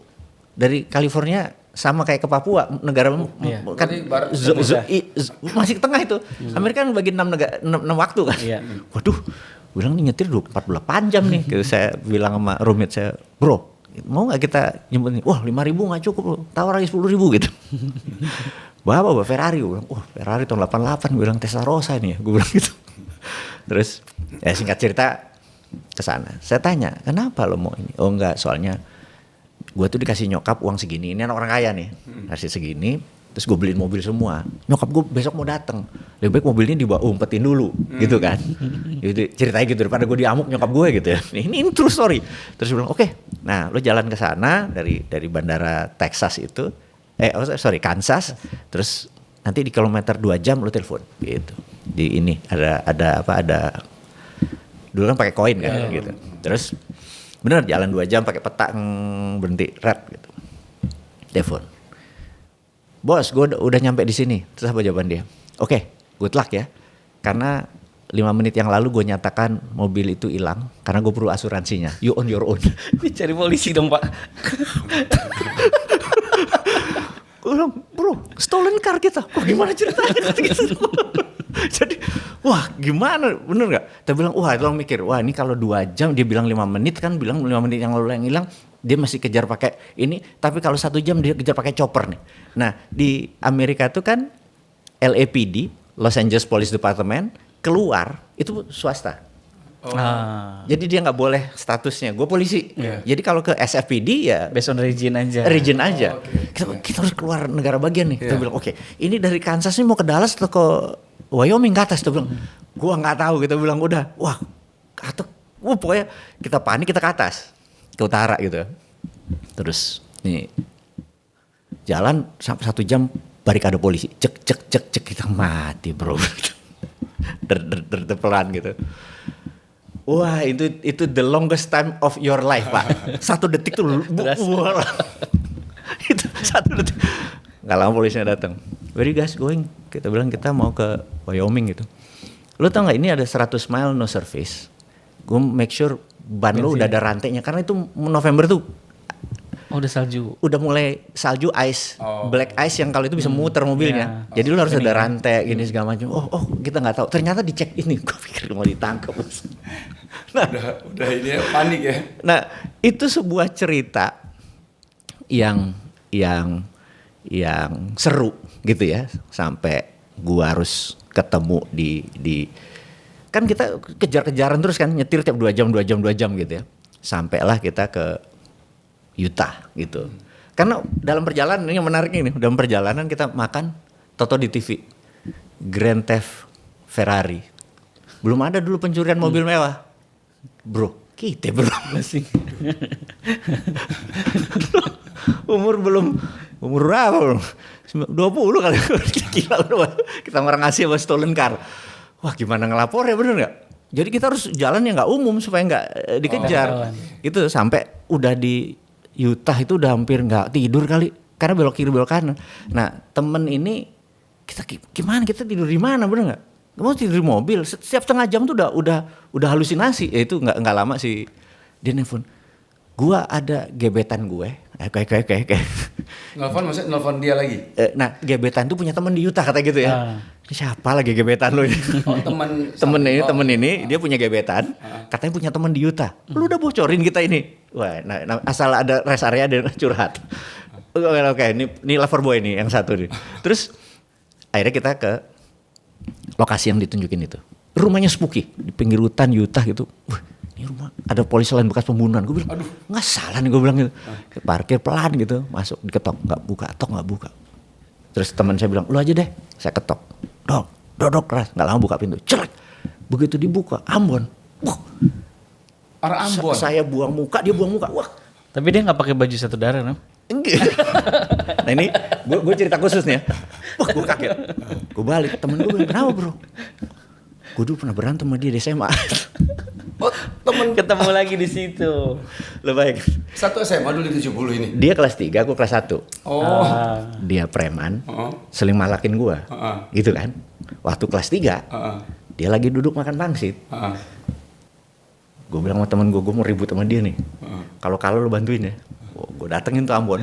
dari California sama kayak ke Papua, negara kan masih ke tengah itu. Amerika kan bagi 6 waktu kan. Waduh, bilang nih nyetir 48 jam nih. Gitu, saya bilang sama roommate saya, bro, mau nggak kita jemput nih? Wah, 5,000 nggak cukup loh, tawar lagi 10,000 gitu. Bawa Ferrari, gue bilang, wah Ferrari tahun 88, gue bilang Testarossa ini ya, gue bilang gitu. Terus ya singkat cerita ke sana. Saya tanya, kenapa lo mau ini? Oh enggak, soalnya gue tuh dikasih nyokap uang segini, ini anak orang kaya nih, kasih segini, terus gue beliin mobil semua. Nyokap gue besok mau datang, lebih baik mobilnya dibawa umpetin dulu, gitu kan. Jadi ceritanya gitu, daripada gue diamuk nyokap gue gitu ya. Ini true story. Terus gue bilang, oke, nah lo jalan ke sana dari bandara Texas itu, Kansas, terus nanti di kilometer 2 jam lo telepon, gitu. Di ini ada dulu kan pakai koin kan, gitu. Terus bener jalan 2 jam pakai peta, berhenti red gitu. Telepon. Bos, gue udah nyampe di sini. Terus apa jawaban dia? Oke, good luck ya. Karena 5 menit yang lalu gue nyatakan mobil itu hilang karena gue perlu asuransinya. You on your own. Cari polisi dong, Pak. Gue bilang, bro, stolen car kita. Wah, gimana ceritanya? Jadi, wah gimana, bener gak? Kita bilang, wah itu orang mikir, wah ini kalau 2 jam, dia bilang 5 menit kan, bilang 5 menit yang lalu yang hilang, dia masih kejar pakai ini, tapi kalau 1 jam dia kejar pakai chopper nih. Nah di Amerika itu kan LAPD, Los Angeles Police Department, keluar, itu swasta. Jadi dia nggak boleh statusnya, gue polisi. Jadi kalau ke SFPD ya based on region aja. Kita harus keluar negara bagian nih. Kita bilang oke, ini dari Kansas nih mau ke Dallas atau ke Wyoming ke atas. Kita bilang, gue nggak tahu. Kita bilang udah, pokoknya kita panik, kita ke atas, ke utara gitu. Terus nih jalan sampai 1 jam barikade polisi, cek kita mati bro. Pelan gitu. Wah itu the longest time of your life Pak. 1 detik tuh itu 1 detik. Gak lama polisinya datang. Where you guys going? Kita bilang kita mau ke Wyoming gitu. Lo tau gak ini ada 100 mile no service. Gue make sure ban lo udah ada rantainya. Karena itu November tuh udah salju. Udah mulai salju, ice, black ice yang kalau itu bisa muter mobilnya. Jadi lo harus ada rantai gini segala macam. Oh kita nggak tahu. Ternyata dicek ini. Gue pikir mau ditangkap. Nah, udah ini ya, panik ya. Nah itu sebuah cerita yang seru gitu ya. Sampai gue harus ketemu di kan kita kejar-kejaran terus kan, nyetir tiap 2 jam gitu ya. Sampailah kita ke Utah gitu. Karena dalam perjalanan, ini yang menarik ini, dalam perjalanan kita makan Toto di TV, Grand Theft Ferrari. Belum ada dulu pencurian mobil mewah. Bro, kita bro masih umur berapa? 20 kali. Gila udah. Kita orang ngasih sama stolen car. Wah gimana ngelapor ya, bener gak? Jadi kita harus jalan yang gak umum supaya gak dikejar. Itu sampai udah di Utah itu udah hampir nggak tidur kali karena belok kiri belok kanan. Nah temen ini kita gimana, kita tidur di mana, bener nggak? Mau tidur di mobil. Setiap setengah jam tuh udah halusinasi. Ya itu nggak lama sih dia nelfon. Gua ada gebetan gue. Kayak. Nelfon maksudnya nelfon dia lagi. Nah gebetan tuh punya temen di Utah kata gitu ya. Siapa lagi gebetan lo ini? Temen ini dia punya gebetan. Katanya punya temen di Utah. Lu udah bocorin kita ini. Wah, nah asal ada rest area dia curhat. Oke, ini lover boy nih yang satu nih. Terus akhirnya kita ke lokasi yang ditunjukin itu. Rumahnya spooky di pinggir hutan Utah gitu. Wah, ini rumah ada polisi lain bekas pembunuhan. Gue bilang, aduh, nggak salah nih gue bilang gitu. Parkir pelan gitu, masuk diketok, nggak buka. Terus teman saya bilang, lu aja deh. Saya ketok, dok keras, nggak lama buka pintu. Celek, begitu dibuka, Ambon. Wah, arah Ambon. Saya buang muka, dia buang muka. Wah. Tapi dia nggak pakai baju satu darah, no? Enggak. Nah ini gue cerita khusus nih ya. Wah gue kaget. Gue balik, temen gue bilang, kenapa bro? gue dulu pernah berantem sama dia di SMA. Oh, temen Ketemu lagi di situ. Lo baik. satu SMA dulu di 70 ini. Dia kelas 3, aku kelas 1. Oh. Dia preman, Heeh. seling malakin gue. Heeh. Gitu kan. Waktu kelas 3, Heeh. dia lagi duduk makan pangsit. Heeh. Gue bilang sama temen gue mau ribut sama dia nih. Heeh. Kalau lu bantuin ya. Gue datengin tuh Ambon.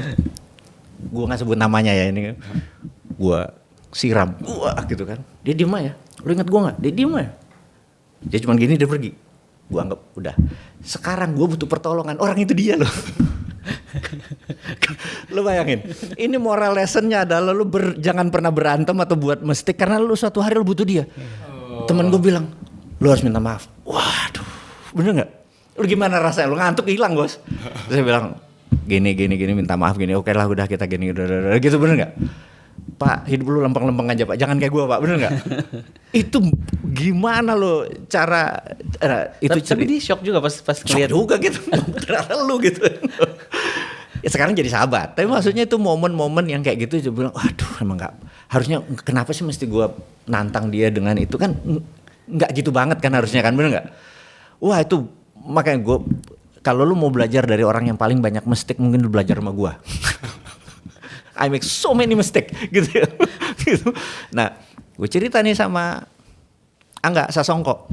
Gue gak sebut namanya ya ini. Gue siram. Wah gitu kan. Dia diem aja. Lu inget gue gak? Dia diem aja. Dia cuman gini dia pergi. Gue anggap udah. Sekarang gue butuh pertolongan. Orang itu dia loh. Lu bayangin. Ini moral lessonnya adalah lu jangan pernah berantem atau buat mistake. Karena lu suatu hari lu butuh dia. Temen gue bilang. Lu harus minta maaf. Waduh. Bener gak? Lu gimana rasanya? Lu ngantuk hilang bos. Terus saya bilang. Gini minta maaf gini. Oke lah udah kita gini. Udah, gitu bener gak? Pak hidup lu lempeng-lempeng aja Pak. Jangan kayak gue Pak. Bener gak? Itu gimana lo cara itu Tapi dia shock juga pas ngeliat juga gitu. Ternyata lu gitu. Ya sekarang jadi sahabat. Tapi maksudnya itu momen-momen yang kayak gitu. Dia bilang waduh emang gak. Harusnya kenapa sih mesti gue nantang dia dengan itu kan. Gak gitu banget kan harusnya kan. Bener gak? Wah itu makanya gue. Kalau lu mau belajar dari orang yang paling banyak mistake. Mungkin lu belajar sama gue. I make so many mistake gitu. Gitu. Nah gue cerita nih sama Angga Sasongko.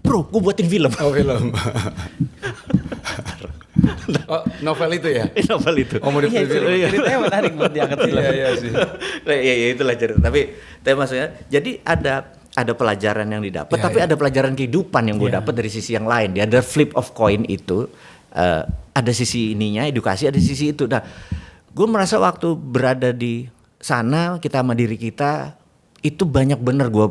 Bro gue buatin film. Oh film. Oh, novel itu ya? Novel itu. Oh mau dibikin film. Ceritanya menarik buat diangkat film. Iya sih. Ya itulah cerita. Tapi maksudnya jadi ada pelajaran yang didapat, tapi ada pelajaran kehidupan yang gue dapat dari sisi yang lain. Dia ada flip of coin itu, ada sisi ininya edukasi, ada sisi itu. Nah, gue merasa waktu berada di sana kita sama diri kita itu banyak bener gue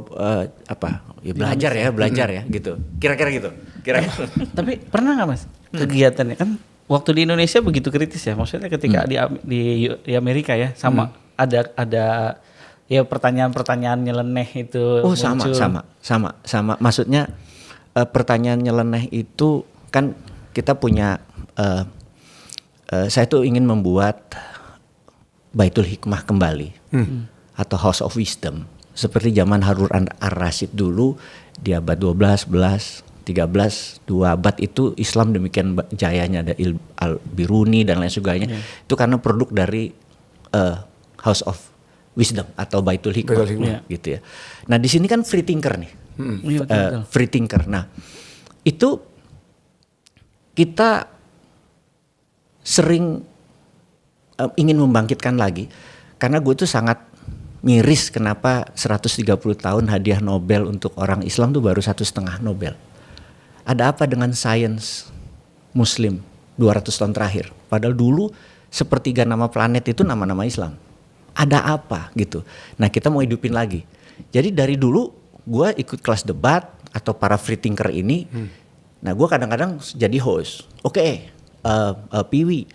belajar ya gitu. Kira-kira gitu. Kira-kira. Tapi pernah nggak mas kegiatannya kan waktu di Indonesia begitu kritis ya, maksudnya ketika di Amerika ya sama ada ya pertanyaan-pertanyaan nyeleneh itu muncul. sama maksudnya pertanyaan nyeleneh itu kan kita punya saya tuh ingin membuat Baitul Hikmah kembali atau House of Wisdom seperti zaman Harun ar-Rasyid dulu di abad 12, 11, 13, 2 abad itu Islam demikian jayanya, ada Al-Biruni dan lain sebagainya. Itu karena produk dari House of Wisdom atau Baitul Hikmah gitu ya. Nah di sini kan free thinker nih, free thinker. Nah itu kita sering ingin membangkitkan lagi karena gue tuh sangat miris kenapa 130 tahun hadiah Nobel untuk orang Islam tuh baru 1,5 Nobel. Ada apa dengan sains Muslim 200 tahun terakhir? Padahal dulu sepertiga nama planet itu nama-nama Islam. Ada apa gitu? Nah kita mau hidupin lagi. Jadi dari dulu gue ikut kelas debat atau para free thinker ini. Nah gue kadang-kadang jadi host. Oke, Piwi,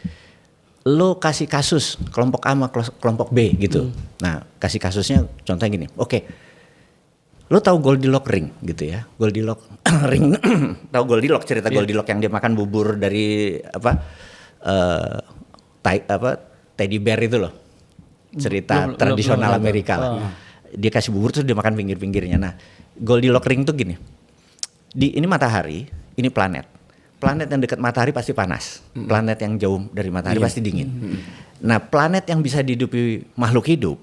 lo kasih kasus kelompok A sama kelompok B gitu. Nah kasih kasusnya contohnya gini. Oke, lo tahu Goldilocks ring gitu ya? Goldilocks ring, tahu Goldilocks cerita Goldilocks yang dia makan bubur dari teddy bear itu loh. Cerita tradisional Amerika lah. Dia kasih bubur terus dia makan pinggir-pinggirnya. Nah, Goldilocks ring tuh gini. Ini matahari, ini planet. Planet yang dekat matahari pasti panas. Planet yang jauh dari matahari pasti dingin. Nah, planet yang bisa dihidupi makhluk hidup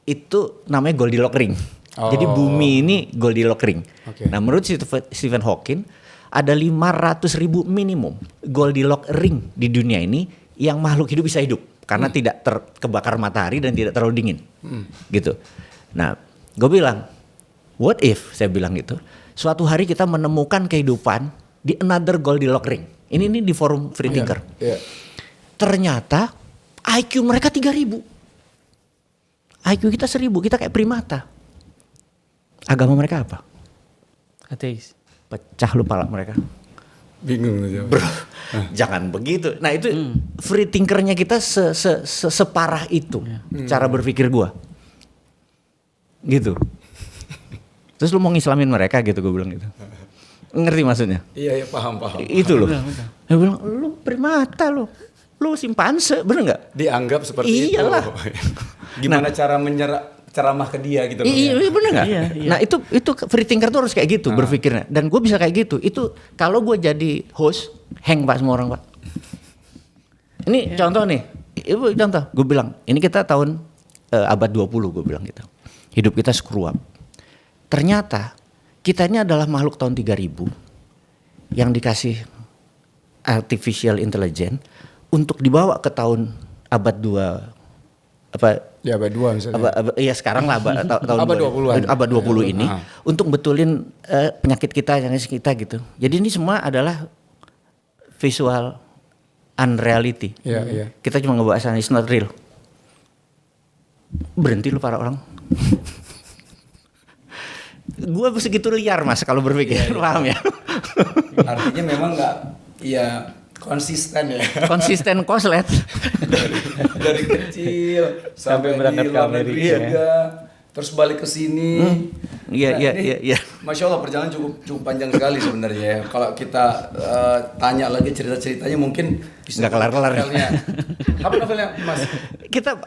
itu namanya Goldilocks ring. Jadi bumi ini Goldilocks ring. Nah, menurut Stephen Hawking ada 500.000 minimum Goldilocks ring di dunia ini yang makhluk hidup bisa hidup. Karena tidak terkebakar matahari dan tidak terlalu dingin, gitu. Nah, gue bilang, what if saya bilang gitu, suatu hari kita menemukan kehidupan di another Goldilocks ring. Ini di forum free thinker. Ternyata IQ mereka 3.000, IQ kita 1.000, kita kayak primata. Agama mereka apa? Ateis. Pecah lu pala mereka. Bingung aja. Bro, jangan begitu. Nah itu free thinkernya kita separah itu cara berpikir gua. Gitu. Terus lu mau ngislamin mereka gitu, gue bilang gitu. Ngerti maksudnya? Iya paham. Itu loh. Dia bilang lu primata lu simpanse, bener nggak? Dianggap seperti Iyalah. itu. Gimana cara ceramah ke dia gitu. Iya bener nggak? Iya. Nah itu free thinker tuh harus kayak gitu berpikirnya. Dan gue bisa kayak gitu. Itu kalau gue jadi host, hang Pak semua orang Pak. Ini contoh nih, ibu contoh. Gue bilang, ini kita tahun abad 20 gue bilang gitu. Hidup kita screw up. Ternyata kita ini adalah makhluk tahun 3000 yang dikasih artificial intelligence untuk dibawa ke tahun abad 2 apa Ya abad 2 misalnya. Iya sekarang lah tahun abad 20-an. Abad 20 ini untuk betulin penyakit kita gitu. Jadi ini semua adalah visual unreality. Iya. Kita cuma ngebahas it's not real. Berhenti lu para orang. Gue segitu liar Mas kalau berpikir, paham ya? Artinya memang nggak, ya konsisten ya. Konsisten koslet. dari kecil Sampai berangkat di ke luar Amerika negeri juga, terus balik ke sini. Iya. Masya Allah perjalanan cukup panjang sekali sebenarnya ya. Kalau kita tanya lagi cerita-ceritanya mungkin bisa Nggak kelar-kelar. Novelnya. Apa novelnya Mas?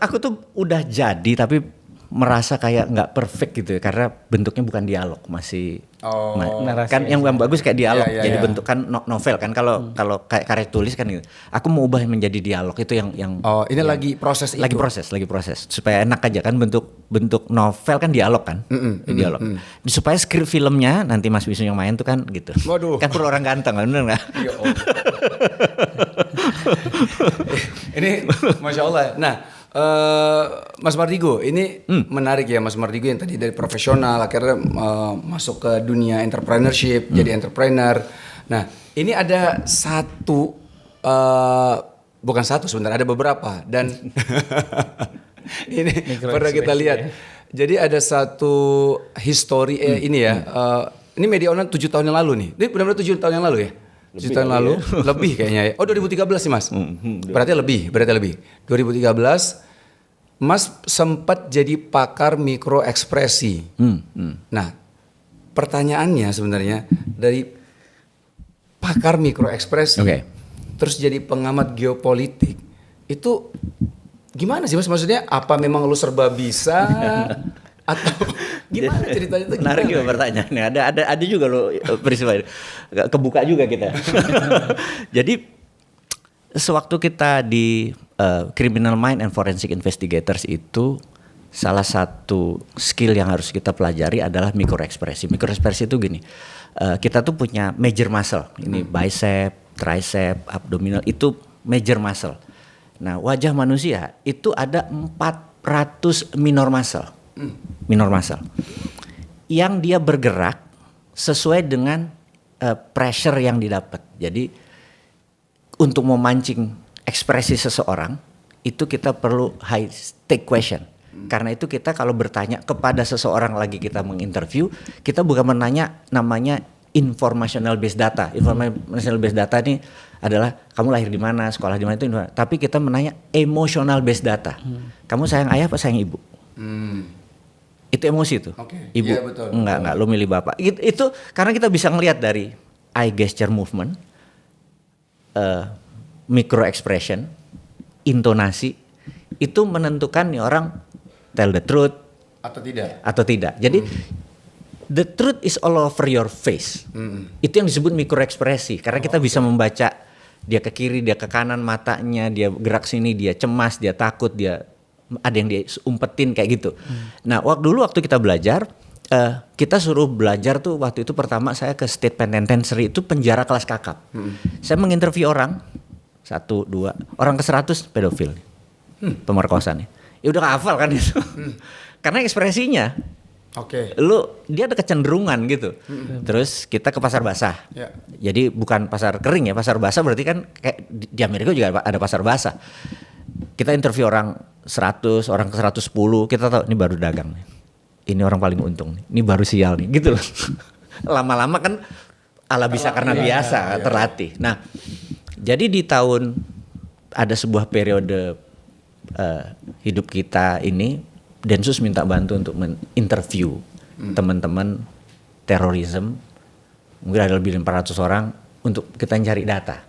Aku tuh udah jadi tapi merasa kayak nggak perfect gitu ya karena bentuknya bukan dialog masih narasi kan yang bagus kayak dialog Iya, jadi iya. bentuk kan novel kan kalau kayak karya tulis kan gitu. Aku mau ubah menjadi dialog itu yang Ini lagi proses itu. lagi proses supaya enak aja kan bentuk novel kan dialog kan dialog supaya skrip filmnya nanti Mas Wisnu yang main tuh kan gitu. Waduh. Kan perlu orang ganteng kan bener nggak? Ya Allah. Ini Masya Allah. Nah, Mas Mardigo, ini menarik ya Mas Mardigo yang tadi dari profesional akhirnya masuk ke dunia entrepreneurship, jadi entrepreneur. Nah, ini ada satu, bukan satu sebenarnya, ada beberapa dan ini pernah kita lihat. Jadi ada satu history ini ya, ini media online 7 tahun yang lalu nih. Ini benar-benar 7 tahun yang lalu ya? 7 tahun lalu, lebih kayaknya ya. Oh 2013 sih Mas. Berarti lebih. 2013 Mas sempat jadi pakar mikro ekspresi. Nah, pertanyaannya sebenarnya dari pakar mikro ekspresi, terus jadi pengamat geopolitik, itu gimana sih Mas? Maksudnya apa memang lu serba bisa atau gimana ceritanya itu? Menarik juga pertanyaannya. Ada juga loh peristiwa ini. Kebuka juga kita. Jadi sewaktu kita di Criminal Mind and Forensic Investigators itu salah satu skill yang harus kita pelajari adalah mikroekspresi. Mikroekspresi itu gini, kita tuh punya major muscle. Ini bicep, tricep, abdominal itu major muscle. Nah wajah manusia itu ada 400 minor muscle. Minor muscle yang dia bergerak sesuai dengan pressure yang didapat. Jadi untuk memancing ekspresi seseorang itu kita perlu high stake question. Karena itu kita kalau bertanya kepada seseorang lagi kita menginterview, kita bukan menanya namanya informational based data. Informational based data ini adalah kamu lahir di mana, sekolah di mana itu, tapi kita menanya emotional based data. Kamu sayang ayah apa sayang ibu? Itu emosi tuh. Ibu, ya, betul, enggak, lo milih bapak. Itu karena kita bisa ngelihat dari eye gesture movement, micro expression, intonasi, itu menentukan nih orang tell the truth atau tidak. Jadi the truth is all over your face. Itu yang disebut micro ekspresi karena kita bisa membaca dia ke kiri, dia ke kanan matanya, dia gerak sini, dia cemas, dia takut, dia ada yang dia umpetin kayak gitu. Nah, waktu kita belajar, kita suruh belajar tuh waktu itu pertama saya ke State Penitentiary itu penjara kelas kakap. Saya menginterview orang 1, 2, orang ke 100 pedofil, pemerkosaan. Ya udah hafal kan itu, karena ekspresinya. Dia ada kecenderungan gitu. Terus kita ke pasar basah. Jadi bukan pasar kering ya, pasar basah berarti kan kayak di Amerika juga ada pasar basah. Kita interview orang 100, orang ke 110, kita tahu ini baru dagang nih. Ini orang paling untung nih. Ini baru sial nih, gitu loh. Lama-lama kan ala bisa karena biasa, terlatih. Nah, jadi di tahun ada sebuah periode hidup kita ini, Densus minta bantu untuk menginterview teman-teman terorisme, mungkin ada lebih dari 400 orang untuk kita cari data.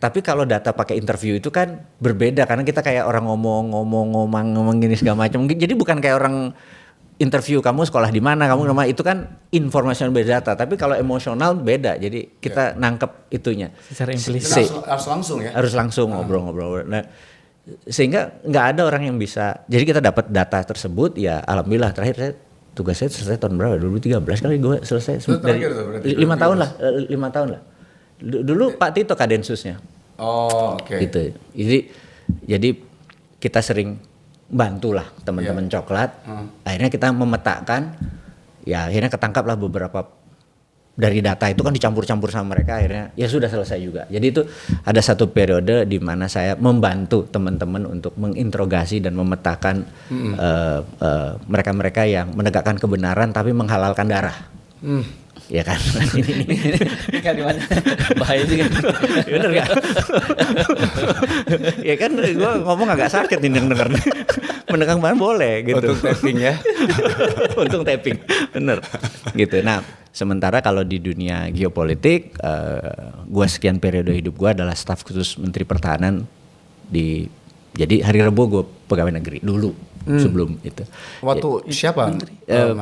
Tapi kalau data pakai interview itu kan berbeda karena kita kayak orang ngomong gini segala macam. Jadi bukan kayak orang interview kamu sekolah di mana, kamu nama itu kan informational beda data. Tapi kalau emosional beda. Jadi kita nangkep itunya. Secara implisit. Harus langsung ya. Harus langsung ngobrol-ngobrol. Nah, sehingga nggak ada orang yang bisa. Jadi kita dapat data tersebut, ya alhamdulillah terakhir tugas saya selesai tahun berapa? 2013 kali gue selesai. Dari 5 tahun lah, 5 tahun lah. Dulu Pak Tito kadensusnya. Oh, oke. Gitu. Jadi kita sering bantulah teman-teman coklat. Akhirnya kita memetakan, ya akhirnya ketangkaplah beberapa dari data itu kan dicampur-campur sama mereka, akhirnya ya sudah selesai juga. Jadi itu ada satu periode di mana saya membantu teman-teman untuk menginterogasi dan memetakan mereka-mereka yang menegakkan kebenaran tapi menghalalkan darah. Ya kan? Ini kalimat bahaya juga. Bener gak? Ya kan gue ngomong agak sakit nih denger. Menegakkan kebenaran boleh gitu. Untuk tapping ya. Untung tapping, bener. Gitu. Nah, sementara kalau di dunia geopolitik, gue sekian periode hidup gue adalah staf khusus Menteri Pertahanan jadi hari Rebo gue pegawai negeri dulu sebelum itu. Waktu siapa?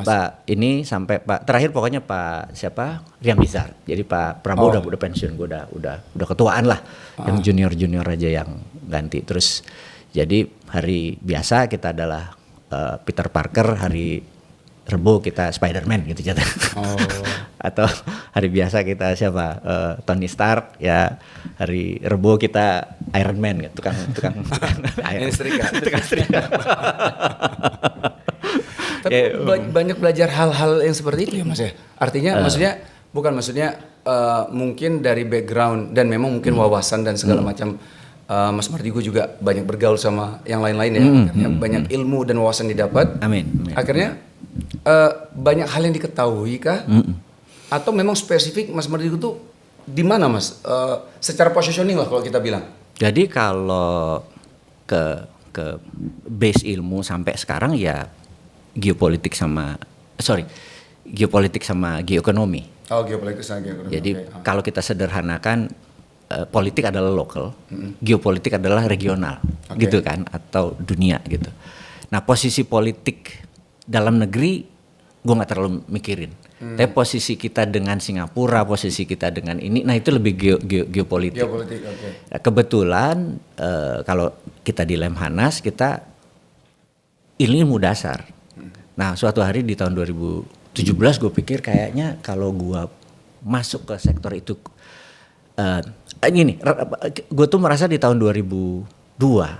Pak ini sampai Pak terakhir pokoknya Pak siapa Riam Bizar. Jadi Pak Prabowo udah pensiun, gue udah ketuaan lah. Yang junior aja yang ganti. Terus jadi hari biasa kita adalah Peter Parker, hari Rebo kita Spider-Man gitu jatuh. Atau hari biasa kita siapa Tony Stark, ya hari Rebo kita Iron Man gitu, tukang Iron tukang setrika. Tapi banyak belajar hal-hal yang seperti itu ya Mas ya. Artinya maksudnya mungkin dari background dan memang mungkin wawasan dan segala macam. Mas Mardigu juga banyak bergaul sama yang lain-lain ya. Akhirnya banyak ilmu dan wawasan didapat. Amin. Akhirnya banyak hal yang diketahui kah? Atau memang spesifik Mas Mardigu tuh di mana Mas? Secara positioning lah kalau kita bilang. Jadi kalau ke base ilmu sampai sekarang ya geopolitik sama geoekonomi. Oh, geopolitik sama geoekonomi. Jadi kalau kita sederhanakan, politik adalah lokal, geopolitik adalah regional, gitu kan, atau dunia gitu. Nah, posisi politik dalam negeri gue nggak terlalu mikirin. Tapi posisi kita dengan Singapura, posisi kita dengan ini, nah itu lebih geopolitik. Geopolitik, oke. Nah, kebetulan kalau kita di Lemhanas kita ilmu dasar. Nah, suatu hari di tahun 2017 gue pikir kayaknya kalau gue masuk ke sektor itu gue tuh merasa di tahun 2002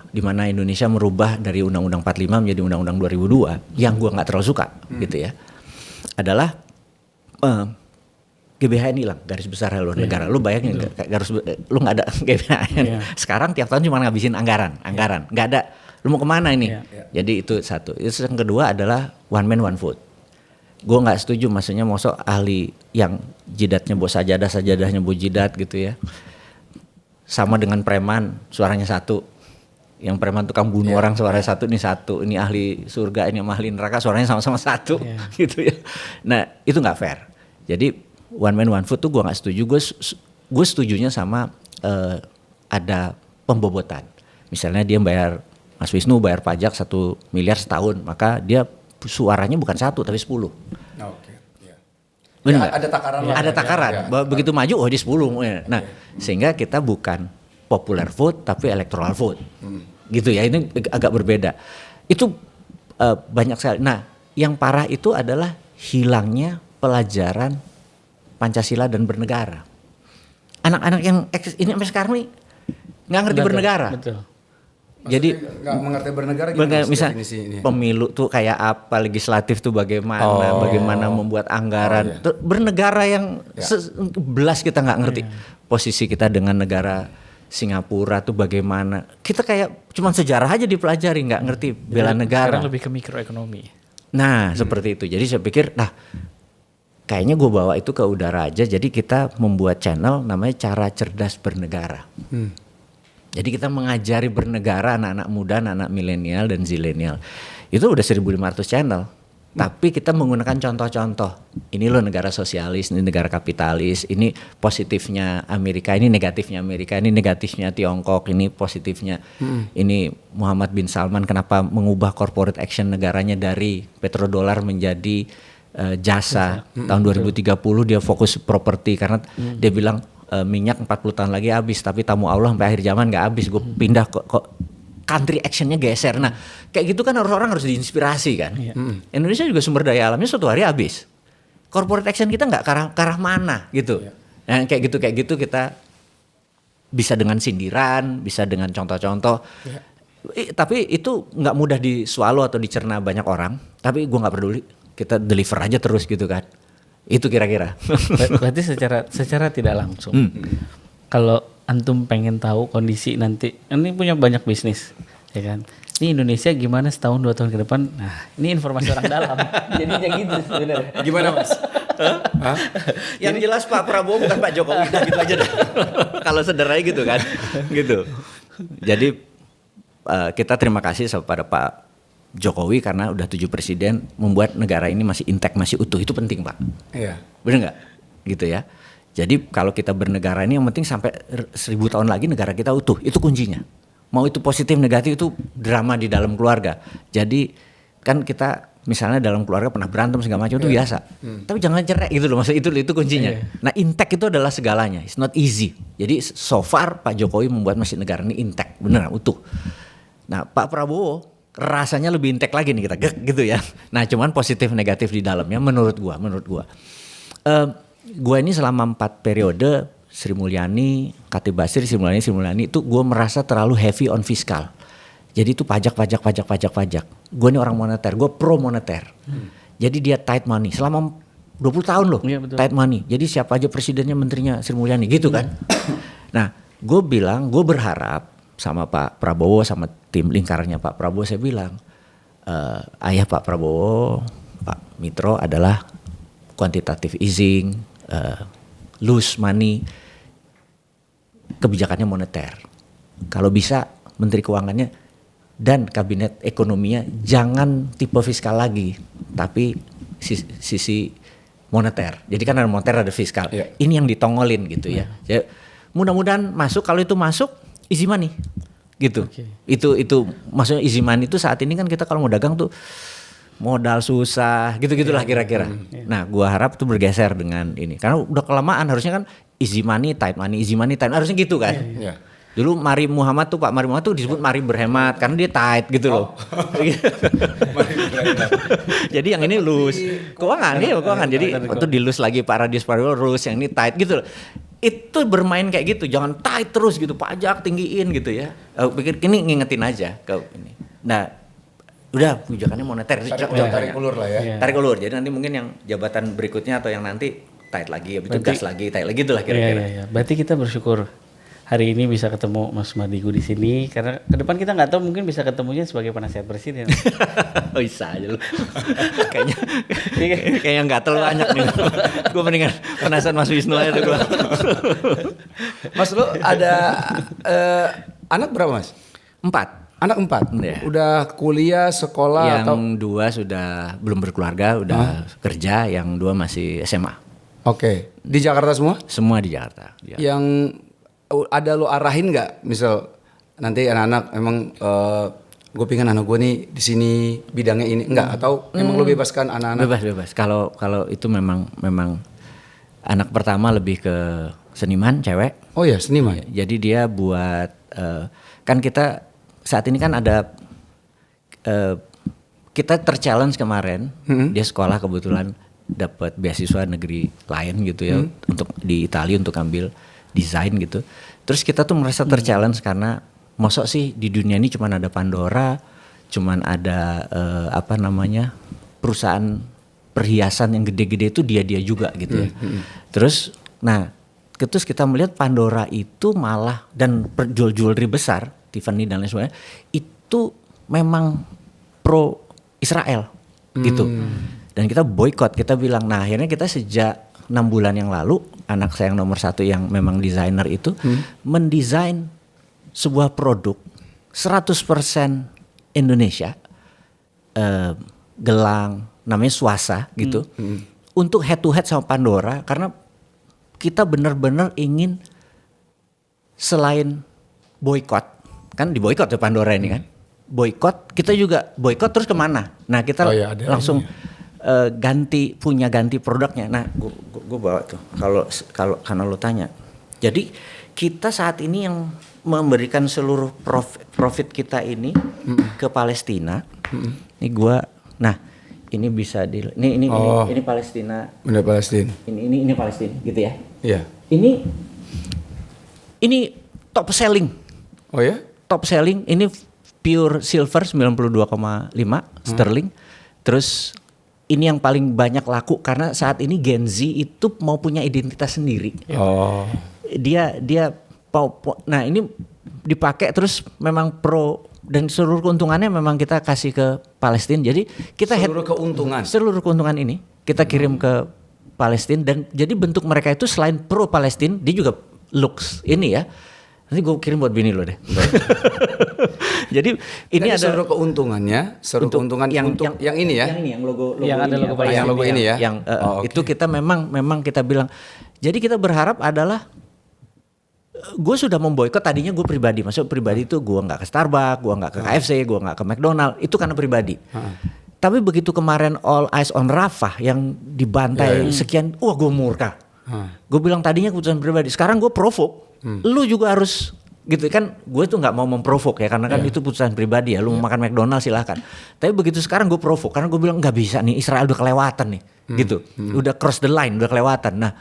di mana Indonesia merubah dari Undang-Undang 45 menjadi Undang-Undang 2002 yang gue nggak terlalu suka gitu ya, adalah GBHN hilang, garis besar haluan negara. Lu bayangin lu nggak ada GBHN. Sekarang tiap tahun cuma ngabisin anggaran, nggak ada. Lu mau kemana ini? Jadi itu satu. Itu yang kedua adalah one man one vote. Gue nggak setuju, maksudnya mosok ahli yang jidatnya bawa sajadahnya bawa jidat gitu ya. Sama dengan preman, suaranya satu. Yang preman tukang bunuh orang suaranya satu, ini ahli surga, ini ahli neraka, suaranya sama-sama satu, gitu ya. Nah itu nggak fair. Jadi one man one vote tuh gue nggak setuju. Gue setujunya sama ada pembobotan. Misalnya dia bayar, Mas Wisnu bayar pajak 1 miliar setahun, maka dia suaranya bukan 1 tapi 10. Ya, ada takaran lah. Ada takaran. Begitu maju dia 10. Nah, sehingga kita bukan popular vote tapi electoral vote. Gitu ya. Ini agak berbeda. Itu banyak sekali. Nah, yang parah itu adalah hilangnya pelajaran Pancasila dan bernegara. Anak-anak yang ini sampai sekarang nih nggak ngerti bernegara. Betul. Jadi nggak mengerti bernegara gimana? Misal pemilu tuh kayak apa, legislatif tuh bagaimana membuat anggaran. Bernegara yang belas kita nggak ngerti. Posisi kita dengan negara Singapura tuh bagaimana. Kita kayak cuman sejarah aja dipelajari, nggak ngerti bela negara. Sekarang lebih ke mikroekonomi. Nah seperti itu. Jadi saya pikir, kayaknya gue bawa itu ke udara aja. Jadi kita membuat channel namanya Cara Cerdas Bernegara. Jadi kita mengajari bernegara anak-anak muda, anak-anak milenial dan zilenial. Itu udah 1.500 channel. Tapi kita menggunakan contoh-contoh. Ini loh negara sosialis, ini negara kapitalis, ini positifnya Amerika, ini negatifnya Amerika, ini negatifnya Tiongkok, ini positifnya. Ini Muhammad bin Salman kenapa mengubah corporate action negaranya dari petrodolar menjadi jasa. Tahun 2030 dia fokus properti karena dia bilang minyak 40 tahun lagi habis, tapi tamu Allah sampai akhir zaman nggak habis. Gue pindah kok country actionnya geser. Nah kayak gitu kan orang-orang harus diinspirasi kan. Indonesia juga sumber daya alamnya suatu hari habis. Corporate action kita nggak ke arah mana gitu. Nah kayak gitu kita bisa dengan sindiran, bisa dengan contoh-contoh. Tapi itu nggak mudah disualo atau dicerna banyak orang. Tapi gue nggak peduli. Kita deliver aja terus gitu kan. Itu kira-kira. Berarti secara tidak langsung. Kalau antum pengen tahu kondisi nanti, ini punya banyak bisnis, ya kan? Ini Indonesia gimana setahun 2 tahun ke depan? Nah, ini informasi orang dalam. Jadinya gitu sebenarnya. Gimana Mas? Yang jelas Pak Prabowo bukan Pak Jokowi, dah gitu aja dah. Kalau sederhananya gitu kan, gitu. Jadi kita terima kasih kepada Pak Jokowi karena udah 7 presiden membuat negara ini masih intact, masih utuh. Itu penting Pak. Iya. Bener nggak? Gitu ya. Jadi kalau kita bernegara ini yang penting sampai 1000 tahun lagi negara kita utuh, itu kuncinya. Mau itu positif negatif itu drama di dalam keluarga. Jadi kan kita misalnya dalam keluarga pernah berantem segala macam itu biasa. Tapi jangan cerai gitu loh, maksud itu kuncinya. Nah intact itu adalah segalanya, it's not easy. Jadi so far Pak Jokowi membuat masih negara ini intact, benar utuh. Nah Pak Prabowo rasanya lebih intact lagi nih kita gitu ya. Nah cuman positif negatif di dalamnya menurut gua. Gue ini selama 4 periode Sri Mulyani, Khatib Basir, Sri Mulyani itu gue merasa terlalu heavy on fiskal. Jadi itu pajak. Gue ini orang moneter, gue pro moneter. Jadi dia tight money selama 20 tahun loh, tight money. Jadi siapa aja presidennya, menterinya Sri Mulyani gitu kan. Nah gue berharap sama Pak Prabowo, sama tim lingkarannya Pak Prabowo, saya bilang ayah Pak Prabowo, Pak Mitro adalah quantitative easing, loose money, kebijakannya moneter. Kalau bisa Menteri Keuangannya dan kabinet ekonominya jangan tipe fiskal lagi, tapi sisi moneter. Jadi kan ada moneter ada fiskal. Ini yang ditongolin gitu ya. Jadi, mudah-mudahan masuk, kalau itu masuk easy money gitu. Itu maksudnya easy money itu saat ini kan kita kalau mau dagang tuh modal susah, gitu-gitulah kira-kira. Nah, gua harap itu bergeser dengan ini. Karena udah kelamaan, harusnya kan easy money, tight money, harusnya gitu kan. Dulu Mari Muhammad tuh, Pak Mari Muhammad tuh disebut Mari berhemat karena dia tight gitu loh. Jadi yang ini loose. Keuangan. Jadi itu di loose lagi Pak Radius Prabowo loose, yang ini tight gitu loh. Itu bermain kayak gitu, jangan tight terus gitu, pajak tinggiin gitu ya. Pikir ini ngingetin aja ke ini. Nah, udah kebijakannya moneter, tarik ulur lah ya. Tarik ulur. Jadi nanti mungkin yang jabatan berikutnya atau yang nanti tight lagi, habis itu gas lagi, tight lagi itulah kira-kira. Iya. Berarti kita bersyukur hari ini bisa ketemu Mas Mardigu di sini karena ke depan kita nggak tahu, mungkin bisa ketemunya sebagai penasihat presiden. Bisa aja lu. Kayaknya nggak terlalu banyak nih. Gue mendingan penasihat Mas Wisnu aja tuh gue. Mas lu ada anak berapa Mas? 4. Anak 4? Ya. Udah kuliah, sekolah yang 2 sudah belum berkeluarga, udah kerja, yang 2 masih SMA. Oke. Di Jakarta semua? Semua di Jakarta. Yang ada lo arahin nggak, misal nanti anak-anak emang gue pengen anak gue nih di sini bidangnya ini, enggak, atau emang lo bebaskan anak-anak? Bebas. Kalau itu memang anak pertama lebih ke seniman, cewek. Oh ya, seniman. Jadi dia buat kan kita saat ini kan ada kita terchallenge kemarin, dia sekolah kebetulan dapat beasiswa negeri lain gitu ya, untuk di Italia untuk ambil desain gitu. Terus kita tuh merasa terchallenge karena mosok sih di dunia ini cuman ada Pandora, cuman ada perusahaan perhiasan yang gede-gede itu dia juga gitu ya. Terus kita melihat Pandora itu malah dan jewelry besar, Tiffany dan lain sebagainya, itu memang pro Israel gitu. Dan kita boykot, kita bilang, nah akhirnya kita sejak 6 bulan yang lalu, anak saya yang nomor 1 yang memang desainer itu mendesain sebuah produk 100% Indonesia, gelang, namanya Swasa gitu. Untuk head to head sama Pandora karena kita benar-benar ingin selain boykot, kan diboykot ya Pandora ini kan. Boykot, kita juga boykot terus kemana? Nah, kita langsung ganti produknya. Nah, gue bawa tuh. Kalau karena lo tanya. Jadi kita saat ini yang memberikan seluruh profit kita ini ke Palestina. Ini ini bisa ini Palestina. Benar Palestina. Ini Palestina gitu ya. Iya. Ini top selling. Oh ya? Top selling ini pure silver 92,5 sterling. Terus ini yang paling banyak laku karena saat ini Gen Z itu mau punya identitas sendiri. Oh. Dia nah ini dipakai terus memang pro dan seluruh keuntungannya memang kita kasih ke Palestina. Jadi kita seluruh keuntungan ini kita kirim ke Palestina dan jadi bentuk mereka itu selain pro Palestina dia juga looks ini ya. Nanti gue kirim buat bini lo deh. Jadi ini ada seluruh keuntungannya, keuntungan yang ini ya. Yang ini yang logo yang ada logo Palestina. Yang logo ini ya. Yang itu kita memang kita bilang. Jadi kita berharap adalah gue sudah memboikot tadinya gue pribadi, maksud pribadi itu gue nggak ke Starbucks, gue nggak ke KFC, gue nggak ke McDonald, itu karena pribadi. Tapi begitu kemarin All Eyes on Rafah yang dibantai sekian, wah gue murka. Gue bilang tadinya keputusan pribadi, sekarang gue provoke, lu juga harus gitu kan. Gue tuh nggak mau memprovok ya karena kan itu putusan pribadi ya, lu mau makan McDonald silahkan. Tapi begitu sekarang gue provoke karena gue bilang nggak bisa nih, Israel udah kelewatan nih, gitu, udah cross the line, udah kelewatan. Nah,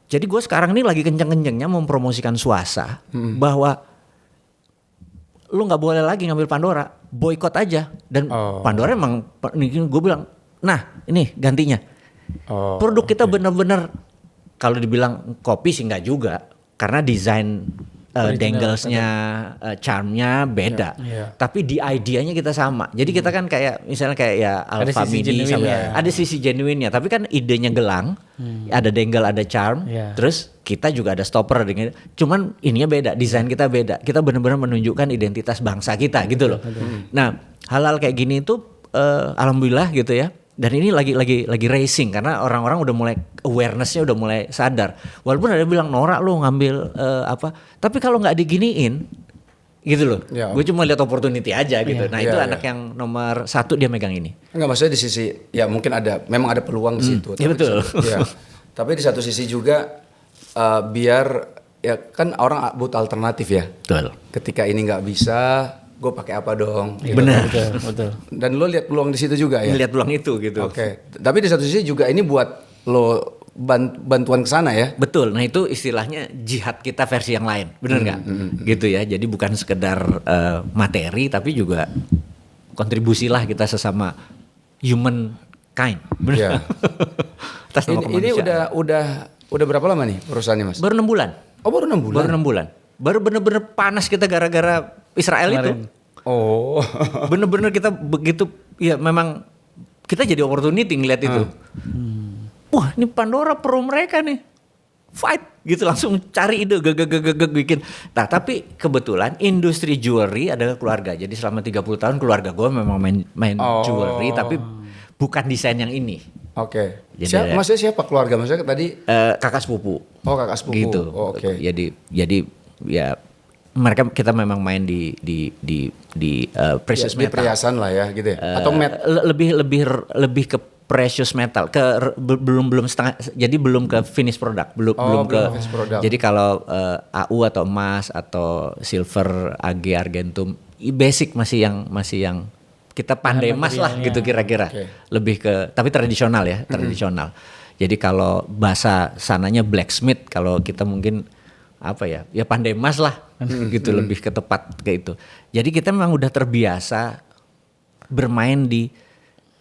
jadi gue sekarang ini lagi kenceng-kencengnya mempromosikan Swasa bahwa lu nggak boleh lagi ngambil Pandora, boykot aja. Dan Pandora emang, gue bilang, nah ini gantinya. Produk kita benar-benar kalau dibilang kopi sih nggak juga, karena desain danglesnya, charmnya beda. Tapi di idenya kita sama. Jadi kita kan kayak misalnya kayak ya Alpha Mini sama ada sisi genuinnya. Tapi kan idenya gelang, ada dangle, ada charm. Terus kita juga ada stopper. Cuman ininya beda, desain kita beda. Kita benar-benar menunjukkan identitas bangsa kita gitu loh. Nah hal-hal kayak gini itu alhamdulillah gitu ya. Dan ini lagi racing karena orang-orang udah mulai awarenessnya udah mulai sadar. Walaupun ada bilang norak lo ngambil apa, tapi kalau nggak diginiin, gitu loh. Gue cuma lihat opportunity aja gitu. Nah itu anak yang nomor 1 dia megang ini. Enggak, maksudnya di sisi ya mungkin memang ada peluang di situ. Iya betul. Tapi di satu sisi juga biar ya kan orang butuh alternatif ya. Betul. Ketika ini nggak bisa, gue pakai apa dong? Gitu. Benar, betul. Dan lo lihat peluang di situ juga ya? Lihat peluang itu gitu. Oke. Tapi di satu sisi juga ini buat lo bantuan ke sana ya? Betul. Nah itu istilahnya jihad kita versi yang lain, benar nggak? Gitu ya. Jadi bukan sekedar materi, tapi juga kontribusilah kita sesama human kind. Benar. Atas nama ini udah berapa lama nih perusahaannya mas? Baru 6 bulan. Oh baru 6 bulan? Baru 6 bulan. Baru bener-bener panas kita gara-gara Israel kemarin. Itu. Oh. Bener-bener kita begitu ya memang kita jadi opportunity ngeliat itu. Wah ini Pandora pro mereka nih. Fight gitu langsung cari ide geg bikin. Nah tapi kebetulan industri jewelry adalah keluarga. Jadi selama 30 tahun keluarga gue memang main jewelry tapi bukan desain yang ini. Oke. Maksudnya siapa keluarga? Maksudnya tadi kakak sepupu. Oh kakak sepupu. Gitu. Oh, oke. Jadi ya kita memang main di precious metal. Di perhiasan lah ya gitu ya. Atau lebih ke precious metal belum setengah, jadi belum ke finish product, belum ke finish product. Jadi kalau AU atau emas atau silver, AG, argentum, basic masih yang kita pandai mas lah gitu kira-kira. Lebih ke tapi tradisional ya, tradisional. Jadi kalau bahasa sananya blacksmith, kalau kita mungkin apa ya pandai mas lah gitu, lebih ke tepat kayak itu. Jadi kita memang udah terbiasa bermain di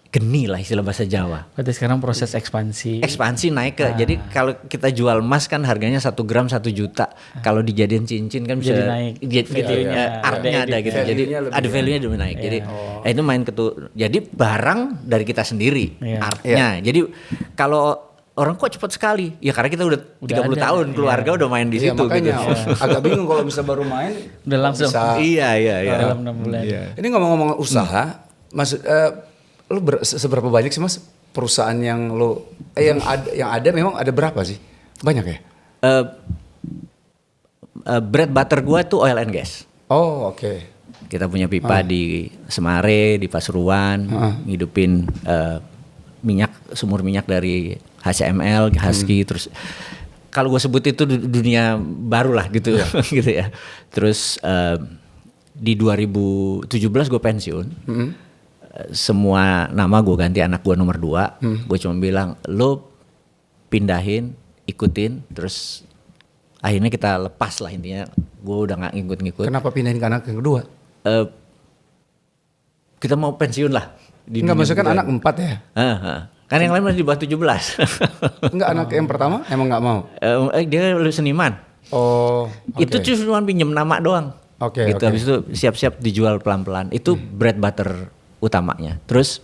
geni lah istilah bahasa Jawa. Berarti sekarang proses ekspansi naik ke jadi kalau kita jual emas kan harganya 1 gram 1 juta. Kalau dijadiin cincin kan bisa jadi naik artnya ada gitu. Jadi ada value-nya lebih naik. Jadi itu main jadi barang dari kita sendiri artnya. Jadi kalau orang kok cepat sekali? Ya karena kita udah 30 tahun keluarga udah main di situ gitu. Agak bingung kalau bisa baru main udah langsung. Iya. Dalam 6 bulan. Ini ngomong-ngomong usaha, maksud seberapa banyak sih Mas perusahaan yang lo yang ada memang ada berapa sih? Banyak ya? Bread butter gua tuh oil and gas. Oh, oke. Kita punya pipa di Semare, di Pasuruan, ngidupin minyak, sumur minyak dari HCML, Husky, terus kalau gue sebut itu dunia baru lah gitu, gitu ya. Terus di 2017 gue pensiun, semua nama gue ganti, anak gue nomor 2, gue cuma bilang lo pindahin, ikutin, terus akhirnya kita lepas lah intinya. Gue udah nggak ngikut-ngikut. Kenapa pindahin ke anak yang kedua? Kita mau pensiun lah. Enggak, maksudnya kan anak 4 ya? Kan yang lain masih di bawah 17. Enggak, anak yang pertama emang nggak mau? Dia seniman. Oh, Itu cuma pinjem nama doang. Oke. Gitu. Habis itu siap-siap dijual pelan-pelan. Itu bread butter utamanya. Terus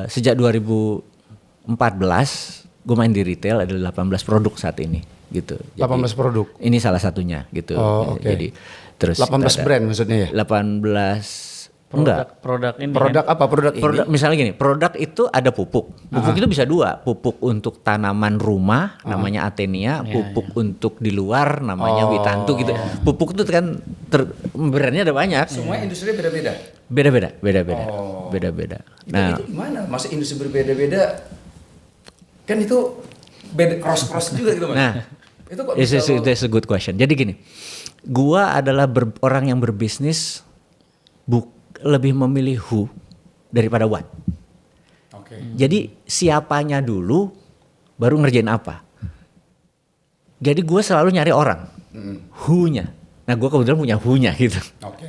sejak 2014 gue main di retail, ada 18 produk saat ini gitu. Jadi, 18 produk. Ini salah satunya gitu. Oh, oke. Jadi terus 18 brand maksudnya ya? 18 enggak. Produk ini. Produk apa? Produk ini? Produk, misalnya gini, produk itu ada pupuk. Pupuk itu bisa 2, pupuk untuk tanaman rumah namanya Athenia, pupuk untuk di luar namanya Witantu gitu. Pupuk itu kan brandnya ada banyak. Semua industri beda-beda. Beda-beda. Oh. Beda-beda. Itu gimana? Masa industri berbeda-beda? Kan itu beda cross juga gitu Mas. Nah, itu kok it's a good question. Jadi gini, gua adalah orang yang berbisnis lebih memilih who daripada what. Oke. Jadi siapanya dulu baru ngerjain apa. Jadi gue selalu nyari orang, who-nya. Nah gue kebetulan punya who-nya gitu. Oke.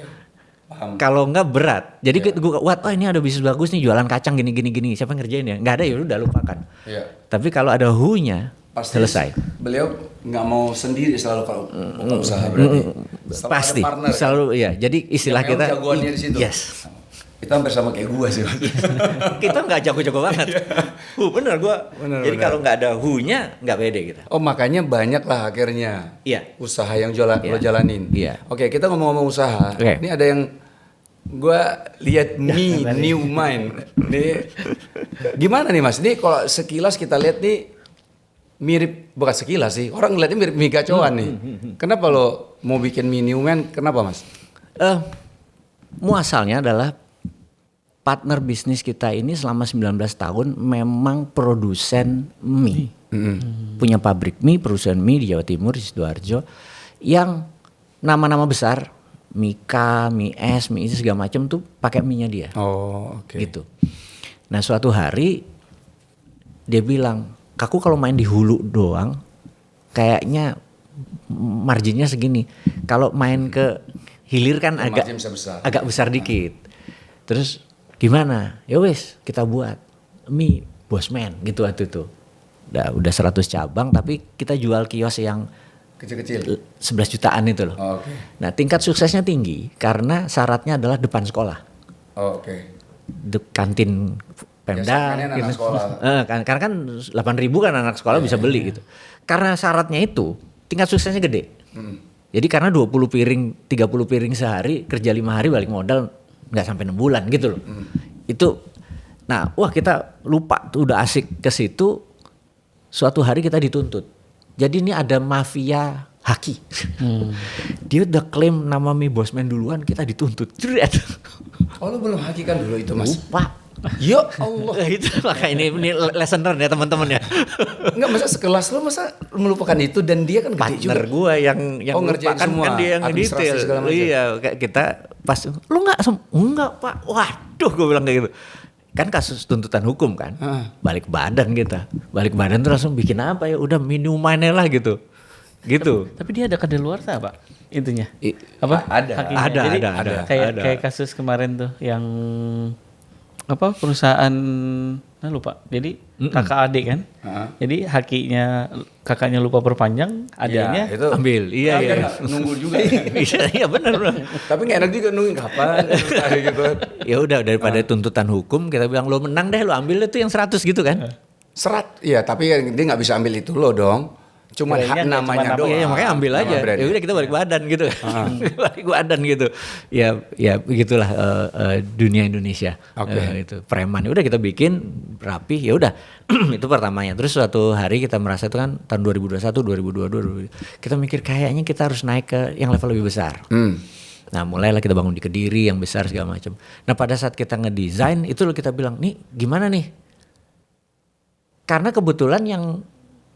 Paham. Kalau enggak berat. Jadi gue ini ada bisnis bagus nih, jualan kacang gini. Siapa yang ngerjain ya? Nggak ada, ya udah lupakan. Iya. Tapi kalau ada who-nya, selesai. Beliau nggak mau sendiri selalu kalau buka usaha berarti. Selalu Pasti. ada partner, Selalu kan? ya. Jadi istilah Yang kita. jagoannya di situ. Yes. Itu hampir sama kayak gua sih. Kita nggak jago-jago banget. Bener gue. Jadi kalau nggak ada who-nya nggak pede kita. Oh makanya banyak lah akhirnya. Iya. Usaha yang lo jalanin. Iya. Oke, kita ngomong-ngomong usaha. Oke. Ini ada yang gua lihat new mind. Nih gimana nih Mas? Ini kalau sekilas kita lihat nih mirip, bukan sekilas sih. Orang ngeliatnya mirip mie gacoan nih. Kenapa lo mau bikin mie new man? Kenapa Mas? Muasalnya adalah partner bisnis kita ini selama 19 tahun memang produsen mie. Punya pabrik mie, produsen mie di Jawa Timur, di Sidoarjo. Yang nama-nama besar, Mika, Mie Es, Mie Isi segala macam tuh pakai mie-nya dia. Oh, oke. Gitu. Nah suatu hari dia bilang, Kaku kalau main di hulu doang kayaknya marginnya segini. Kalau main ke hilir kan agak besar dikit. Terus gimana? Ya wes kita buat mie Bosman gitu waktu itu. Udah 100 cabang tapi kita jual kios yang kecil-kecil 11 jutaan itu loh. Oh, oke. Nah tingkat suksesnya tinggi karena syaratnya adalah depan sekolah. Oh, oke. Kantin Pemda gitu. Anak sekolah. Karena kan 8.000 kan anak sekolah bisa beli gitu. Karena syaratnya itu tingkat suksesnya gede. Jadi karena 20 piring, 30 piring sehari, kerja 5 hari balik modal nggak sampai 6 bulan gitu loh. Itu, nah wah kita lupa tuh udah asik ke situ. Suatu hari kita dituntut. Jadi ini ada mafia haki. Dia udah klaim nama mie Bosman duluan, kita dituntut. Oh lu belum haki kan dulu itu Mas? Lupa. Ya Allah. Itu maka ini lesson learn ya teman-teman ya. Enggak, masa sekelas lo masa melupakan itu dan dia kan gede Partner juga. gue yang ngerjain lupakan semua, kan dia yang administrasi detail. segala macam. Iya, kayak kita pas lu enggak Pak. Waduh gue bilang kayak gitu. Kan kasus tuntutan hukum kan. Balik badan kita. Balik badan tuh langsung bikin apa ya? Udah minumannya lah gitu. Gitu. Tapi dia ada kadaluarsa Pak intinya. Apa? Hakinya. Ada, Jadi, ada. Kayak kasus kemarin tuh yang apa perusahaan lupa. Jadi kakak adik kan. Jadi hakinya kakaknya lupa perpanjang, adiknya itu ambil. Iya. Nunggu juga. Iya benar. Tapi nggak enak juga nungguin kapan gitu. Ya udah daripada tuntutan hukum kita bilang lo menang deh, lo ambil itu yang 100 gitu kan. Serat. Iya, tapi dia nggak bisa ambil itu lo dong. Cuman Kiranya nggak namanya cuma doang. Iya, makanya ambil Nama aja. brand. Ya udah kita balik badan gitu. Balik badan gitu. Ya begitulah dunia Indonesia. Itu preman. Ya udah kita bikin rapi. Ya udah itu pertamanya. Terus suatu hari kita merasa itu kan tahun 2021, 2022 kita mikir kayaknya kita harus naik ke yang level lebih besar. Nah mulailah kita bangun di Kediri yang besar segala macam. Nah pada saat kita ngedesain itu kita bilang nih gimana nih? Karena kebetulan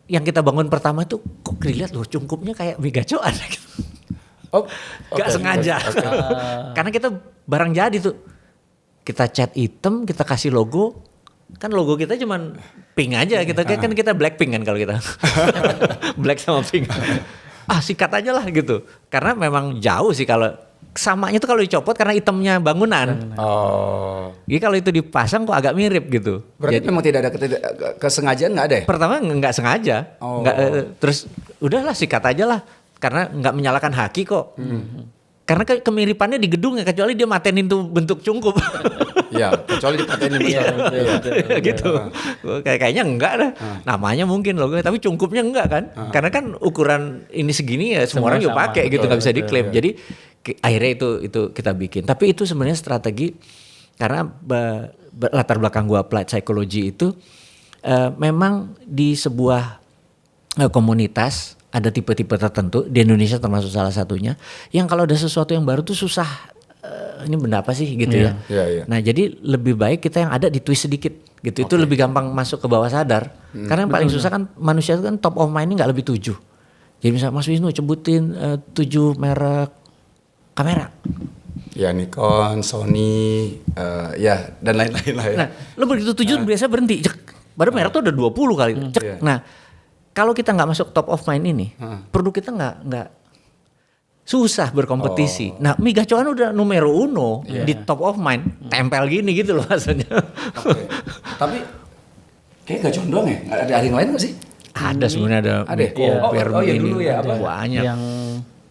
yang kita bangun pertama itu kok dilihat loh cungkupnya kayak mie gacoan gitu. Gak sengaja. Karena kita barang jadi tuh. Kita cat hitam, kita kasih logo. Kan logo kita cuman pink aja. Kan kita Blackpink kan kalau kita. Black sama pink. Sikat aja lah gitu. Karena memang jauh sih kalau samanya tuh kalau dicopot karena hitamnya bangunan. Jadi kalau itu dipasang kok agak mirip gitu. Berarti Jadi, memang tidak ada kesengajaan nggak ada ya? pertama nggak sengaja, terus udahlah sikat aja lah, karena nggak menyalahkan Haki kok. Karena kemiripannya di gedung ya, kecuali dia matenin tuh bentuk cungkup. Iya, kecuali dipatenin betul. Gitu. Kayaknya enggak dah. Namanya mungkin logo, tapi cungkupnya enggak kan? Karena kan ukuran ini segini ya semua orang juga sama. pakai gitu, nggak bisa Betul. diklaim. Jadi akhirnya itu kita bikin. Tapi itu sebenarnya strategi karena latar belakang gua applied psychology itu memang di sebuah komunitas ada tipe-tipe tertentu di Indonesia termasuk salah satunya yang kalau ada sesuatu yang baru tuh susah ini benda apa sih gitu ya. Iya. Nah jadi lebih baik kita yang ada di twist sedikit gitu. Itu lebih gampang masuk ke bawah sadar. Karena yang paling susah kan manusia itu kan top of mind ini nggak lebih 7. Jadi misalnya Mas Wisnu sebutin 7 merek kamera. Ya Nikon, Sony, ya dan lain-lain lah ya. Nah, lo begitu 7 biasa berhenti. Cek. Baru merek tuh ada 20 kali. Cek. Iya. Nah, kalau kita nggak masuk top of mind ini, produk kita nggak susah berkompetisi. Nah, mie gacoan udah numero uno di top of mind, tempel gini gitu loh maksudnya. Oke. Tapi kayak gacoan doang ya? Ada yang lain nggak sih? Ada sebenarnya ada. Ada ya? Oh iya dulu ya, apa? Banyak.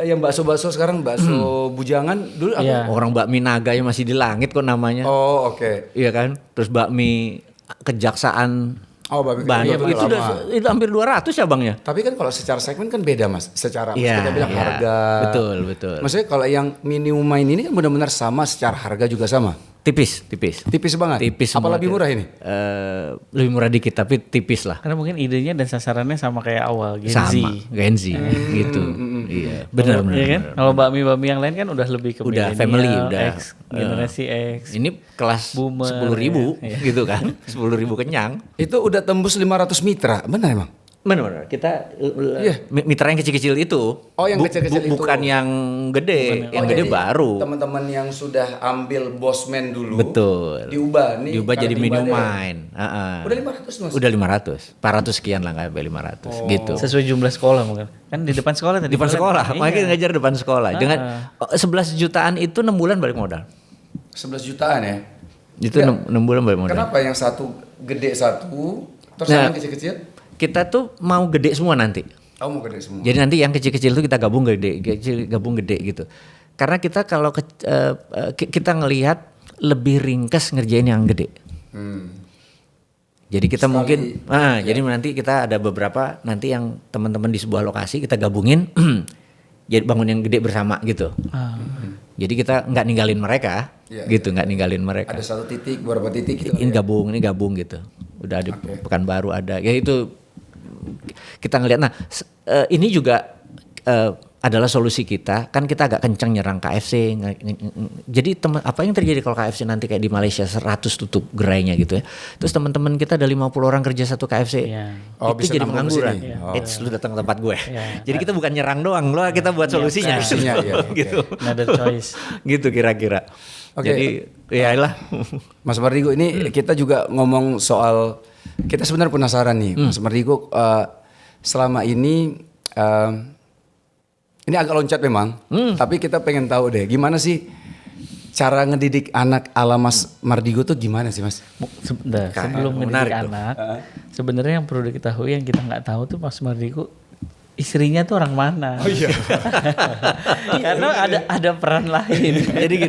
Yang bakso-bakso sekarang bakso bujangan dulu apa? Iya. Orang bakmi naga yang masih di langit kok namanya. Oh oke. Iya kan? Terus bakmi kejaksaan. Bakmi banyak Kejaksaan itu lama. itu hampir 200 ya bangnya. Tapi kan kalau secara segmen kan beda Mas. Secara Iya, kita bilang iya. harga. Betul. Maksudnya kalau yang minimum ini kan benar-benar sama, secara harga juga sama. Tipis. Tipis banget. Apa semua. lebih murah ini? Lebih murah dikit tapi tipis lah. Karena mungkin idenya dan sasarannya sama kayak awal Gen Z. Sama Gen Z gitu. Iya, benar. Iya kan? Kalau bakmi yang lain kan udah lebih ke Udah milenial, family, udah X, generasi X. Ini kelas Boomer, 10.000 ya. gitu kan. 10.000 kenyang. Itu udah tembus 500 mitra. Benar emang? Benar. Kita mitra yang kecil-kecil itu. Oh, yang kecil-kecil itu. Bukan yang gede. Yang gede jadi baru. Teman-teman yang sudah ambil Bosman dulu. Betul. Diubah nih. Diubah jadi karena minimum diubah deh. mind. Udah 500 Mas. Udah 500. 400 sekian lah nggak sampai 500 gitu. Sesuai jumlah sekolah mungkin. Kan di depan sekolah tadi. Di depan sekolah. Iya. Makanya kita ngejar depan sekolah. Dengan 11 jutaan itu 6 bulan balik modal. 11 jutaan ya. Itu 6 bulan balik modal. Kenapa yang satu gede satu, terus Nah, yang kecil-kecil? Kita tuh mau gede semua nanti. Mau gede semua. Jadi nanti yang kecil-kecil itu kita gabung gede gitu. Karena kita kalau kita ngelihat lebih ringkes ngerjain yang gede. Jadi kita jadi nanti kita ada beberapa nanti yang teman-teman di sebuah lokasi kita gabungin jadi bangun yang gede bersama gitu. Jadi kita nggak ninggalin mereka, nggak ninggalin mereka. Ada satu titik, beberapa titik gitu. Ini gabung gitu. Udah di Pekanbaru ada. Ya itu kita ngelihat. Nah, ini juga adalah solusi kita. Kan kita agak kencang nyerang KFC. Jadi apa yang terjadi kalau KFC nanti kayak di Malaysia 100 tutup gerainya gitu ya. Terus teman-teman kita ada 50 orang kerja satu KFC. Itu bisa jadi nambah pengangguran. kesini. Lu datang ke tempat gue. Jadi kita bukan nyerang doang, lo kita buat solusinya. Gitu. Another choice. Gitu kira-kira. Jadi ya lah. Mas Mardigo ini kita juga ngomong soal, kita sebenarnya penasaran nih Mas Mardigo, selama ini agak loncat memang, tapi kita pengen tahu deh gimana sih cara ngedidik anak ala Mas Mardigo tuh gimana sih Mas? Sebelum mendidik anak, sebenarnya yang perlu diketahui yang kita nggak tahu tuh Mas Mardigo istrinya tuh orang mana? Oh iya. Karena ada peran lain.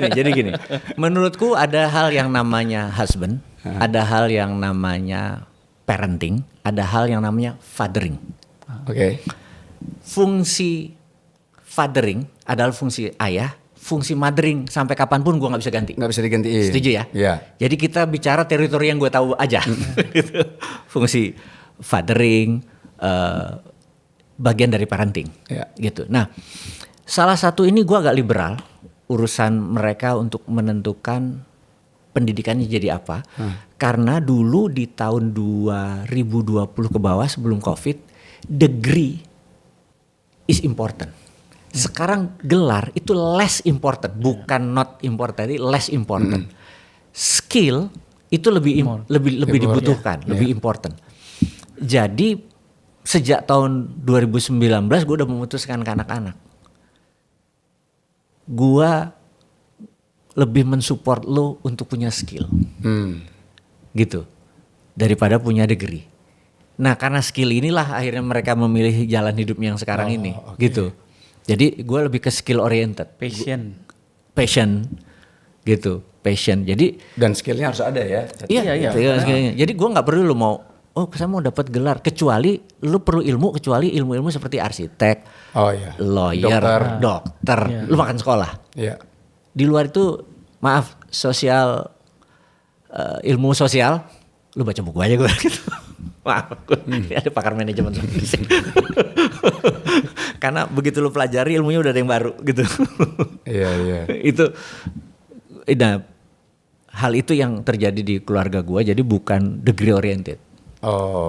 Jadi gini. Menurutku ada hal yang namanya husband, ada hal yang namanya parenting, ada hal yang namanya fathering. Oke. fungsi fathering adalah fungsi ayah, fungsi mothering sampai kapanpun gue nggak bisa ganti. Nggak bisa digantiin. Setuju ya? Iya. Jadi kita bicara teritori yang gue tahu aja. Gitu. Fungsi fathering, bagian dari parenting. Iya. Gitu. Nah, salah satu ini gue agak liberal, urusan mereka untuk menentukan pendidikannya jadi apa. Karena dulu di tahun 2020 ke bawah sebelum COVID, degree is important. Sekarang gelar itu less important, bukan not important, jadi less important. Skill itu lebih dibutuhkan, lebih important. Jadi sejak tahun 2019 gue udah memutuskan ke anak-anak, gue lebih mensupport lo untuk punya skill, gitu, daripada punya degree. Nah karena skill inilah akhirnya mereka memilih jalan hidupnya yang sekarang ini, gitu. Jadi gue lebih ke skill oriented, passion, gitu, passion. Jadi dan skillnya harus ada ya. iya. Skillnya. Jadi gue nggak perlu lo mau, saya mau dapat gelar, kecuali lo perlu ilmu seperti arsitek, lawyer, dokter, lo makan sekolah. Iya. Di luar itu maaf sosial, ilmu sosial, lu baca buku aja gue gitu. Maaf, ada pakar manajemen di sini. Karena begitu lu pelajari ilmunya udah ada yang baru gitu. Iya. Itu, nah, hal itu yang terjadi di keluarga gue. Jadi bukan degree oriented.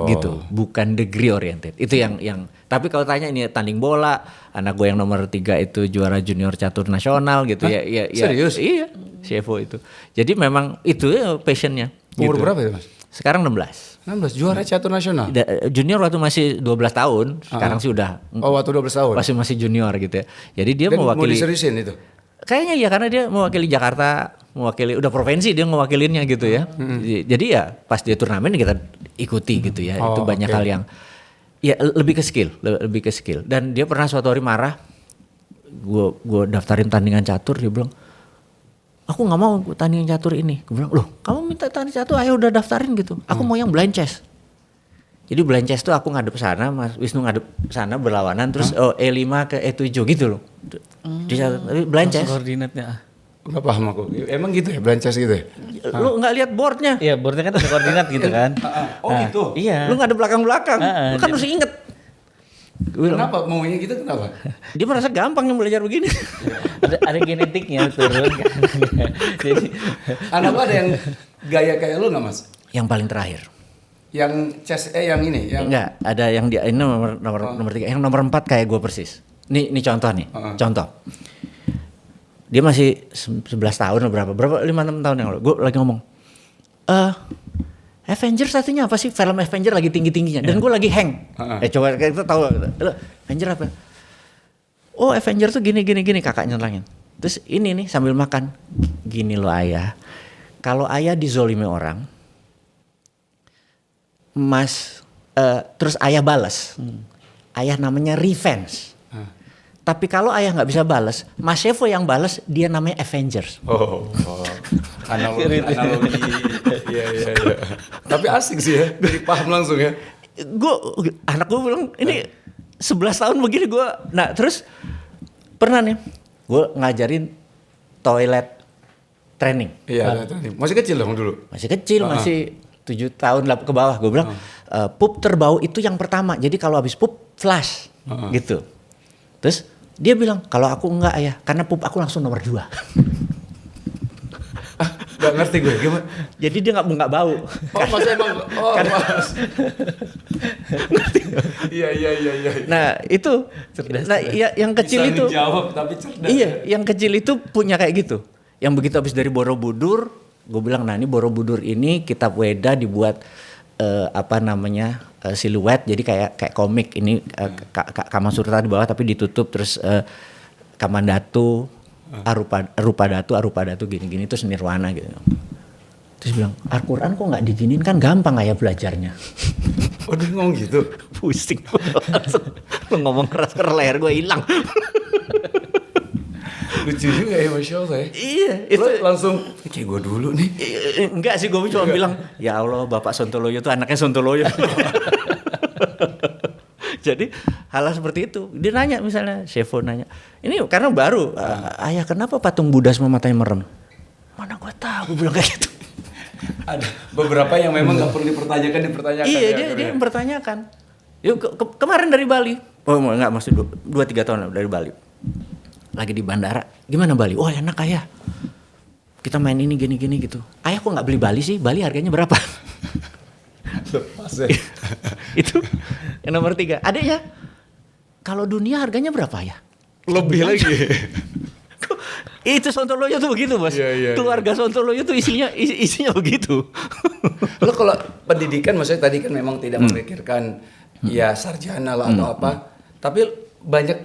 Gitu, bukan degree oriented. Itu yang. Tapi kalau tanya ini tanding bola, anak gue yang nomor 3 itu juara junior catur nasional gitu. Hah? Ya. Serius? Iya, CFO itu. Jadi memang itu ya passionnya. Umur gitu. berapa ya Mas? Sekarang 16. 16 juara catur nasional. Junior waktu masih 12 tahun, sekarang sih udah. Waktu 12 tahun. Masih junior gitu ya. Jadi dia Dan mewakili. mau diseriusin itu. Kayaknya ya karena dia mewakili Jakarta, udah provinsi dia mewakilinnya gitu ya. Jadi ya pas dia turnamen kita ikuti gitu ya. Itu banyak hal yang ya lebih ke skill, Dan dia pernah suatu hari marah. Gue daftarin tandingan catur, dia bilang, "Aku nggak mau tandingan catur ini." Gue bilang, "Loh, kamu minta tandingan catur, ayo udah daftarin gitu. Aku mau yang blind chess." Jadi blind chess tuh aku ngadep sana, Mas Wisnu ngadep sana berlawanan, terus E5 ke E7 gitu loh. Blind chess. Koordinatnya. Nggak paham aku. Emang gitu ya blind chess gitu ya? Lu nggak lihat boardnya? Iya, boardnya kan ada koordinat gitu kan. Gitu. Iya. Lu ngadep belakang-belakang. Lu kan harus inget. Kenapa maunya gitu kenapa? Dia merasa gampang yang belajar begini. ada genetiknya turun kan. Jadi Anak lu ada yang gaya kayak lu nggak Mas? Yang paling terakhir. Yang chess yang ini yang Enggak, ada yang dia ini nomor 3, yang nomor 4 kayak gue persis. Ini contoh nih. Contoh. Dia masih 11 tahun atau berapa 5-6 tahun yang lalu. Gue lagi ngomong, Avengers satunya apa sih? Film Avengers lagi tinggi-tingginya. Dan gue lagi hang. Coba kita tahu. Avengers apa? Oh, Avengers tuh gini. Kakaknya ngelangin. Terus ini nih sambil makan. Gini loh ayah. Kalau ayah dizolimi orang, Mas, terus ayah balas. Ayah namanya revenge. Tapi kalau ayah nggak bisa balas, Mas Evo yang balas, dia namanya Avengers. Analogi. Iya. Tapi asik sih ya, jadi paham langsung ya. Anak gue bilang ini 11 tahun begini gue. Nah terus pernah nih, gue ngajarin toilet training. Iya, training. Masih kecil dong dulu. Masih kecil, masih 7 tahun ke bawah. Gue bilang pup terbau itu yang pertama. Jadi kalau habis pup flush gitu. Terus dia bilang, kalau aku enggak ya, karena pup aku langsung nomor 2. Gak ngerti gue, gimana? Jadi dia nggak bau. Mas emang, Mas. Iya. Nah itu, cerdas. Nah yang kecil Bisa itu. dijawab tapi cerdas. Iya, yang kecil itu punya kayak gitu. Yang begitu habis dari Borobudur, gue bilang, nah ini Borobudur ini kitab Weda dibuat siluet, jadi kayak komik ini Kamasutra di bawah tapi ditutup, terus Kamandatu, Arupadatu gini-gini, terus Nirwana gitu. Terus bilang, Al-Quran kok nggak diginin, kan gampang ayah belajarnya. Oh dia ngomong gitu? Pusing langsung. Lu ngomong keras leher gue hilang. Lucu juga ya, Masya Allah ya. Iya, itu lo langsung kayak gue dulu nih. Enggak sih, gue cuma bilang, ya Allah Bapak Sontoloyo tuh anaknya Sontoloyo. Jadi hal seperti itu. Dia nanya misalnya, Shevo nanya, ini karena baru, ayah kenapa patung Buddha semua matanya merem? Mana gue tahu, gue bilang kayak gitu. Ada beberapa yang memang nggak perlu dipertanyakan. Iya, dia mempertanyakan. Yuk kemarin dari Bali. Oh enggak, maksud 2-3 tahun dari Bali. Lagi di bandara. Gimana Bali? Oh enak ayah. Kita main ini gini gitu. Ayah kok nggak beli Bali sih? Bali harganya berapa? Itu yang nomor 3. Adanya, kalau dunia harganya berapa ya? Lebih lagi. Itu Sontoloyo tuh begitu bos. Keluarga Sontoloyo tuh isinya begitu. Lo kalau pendidikan maksudnya tadi kan memang tidak memikirkan ya sarjana lah atau apa. Tapi banyak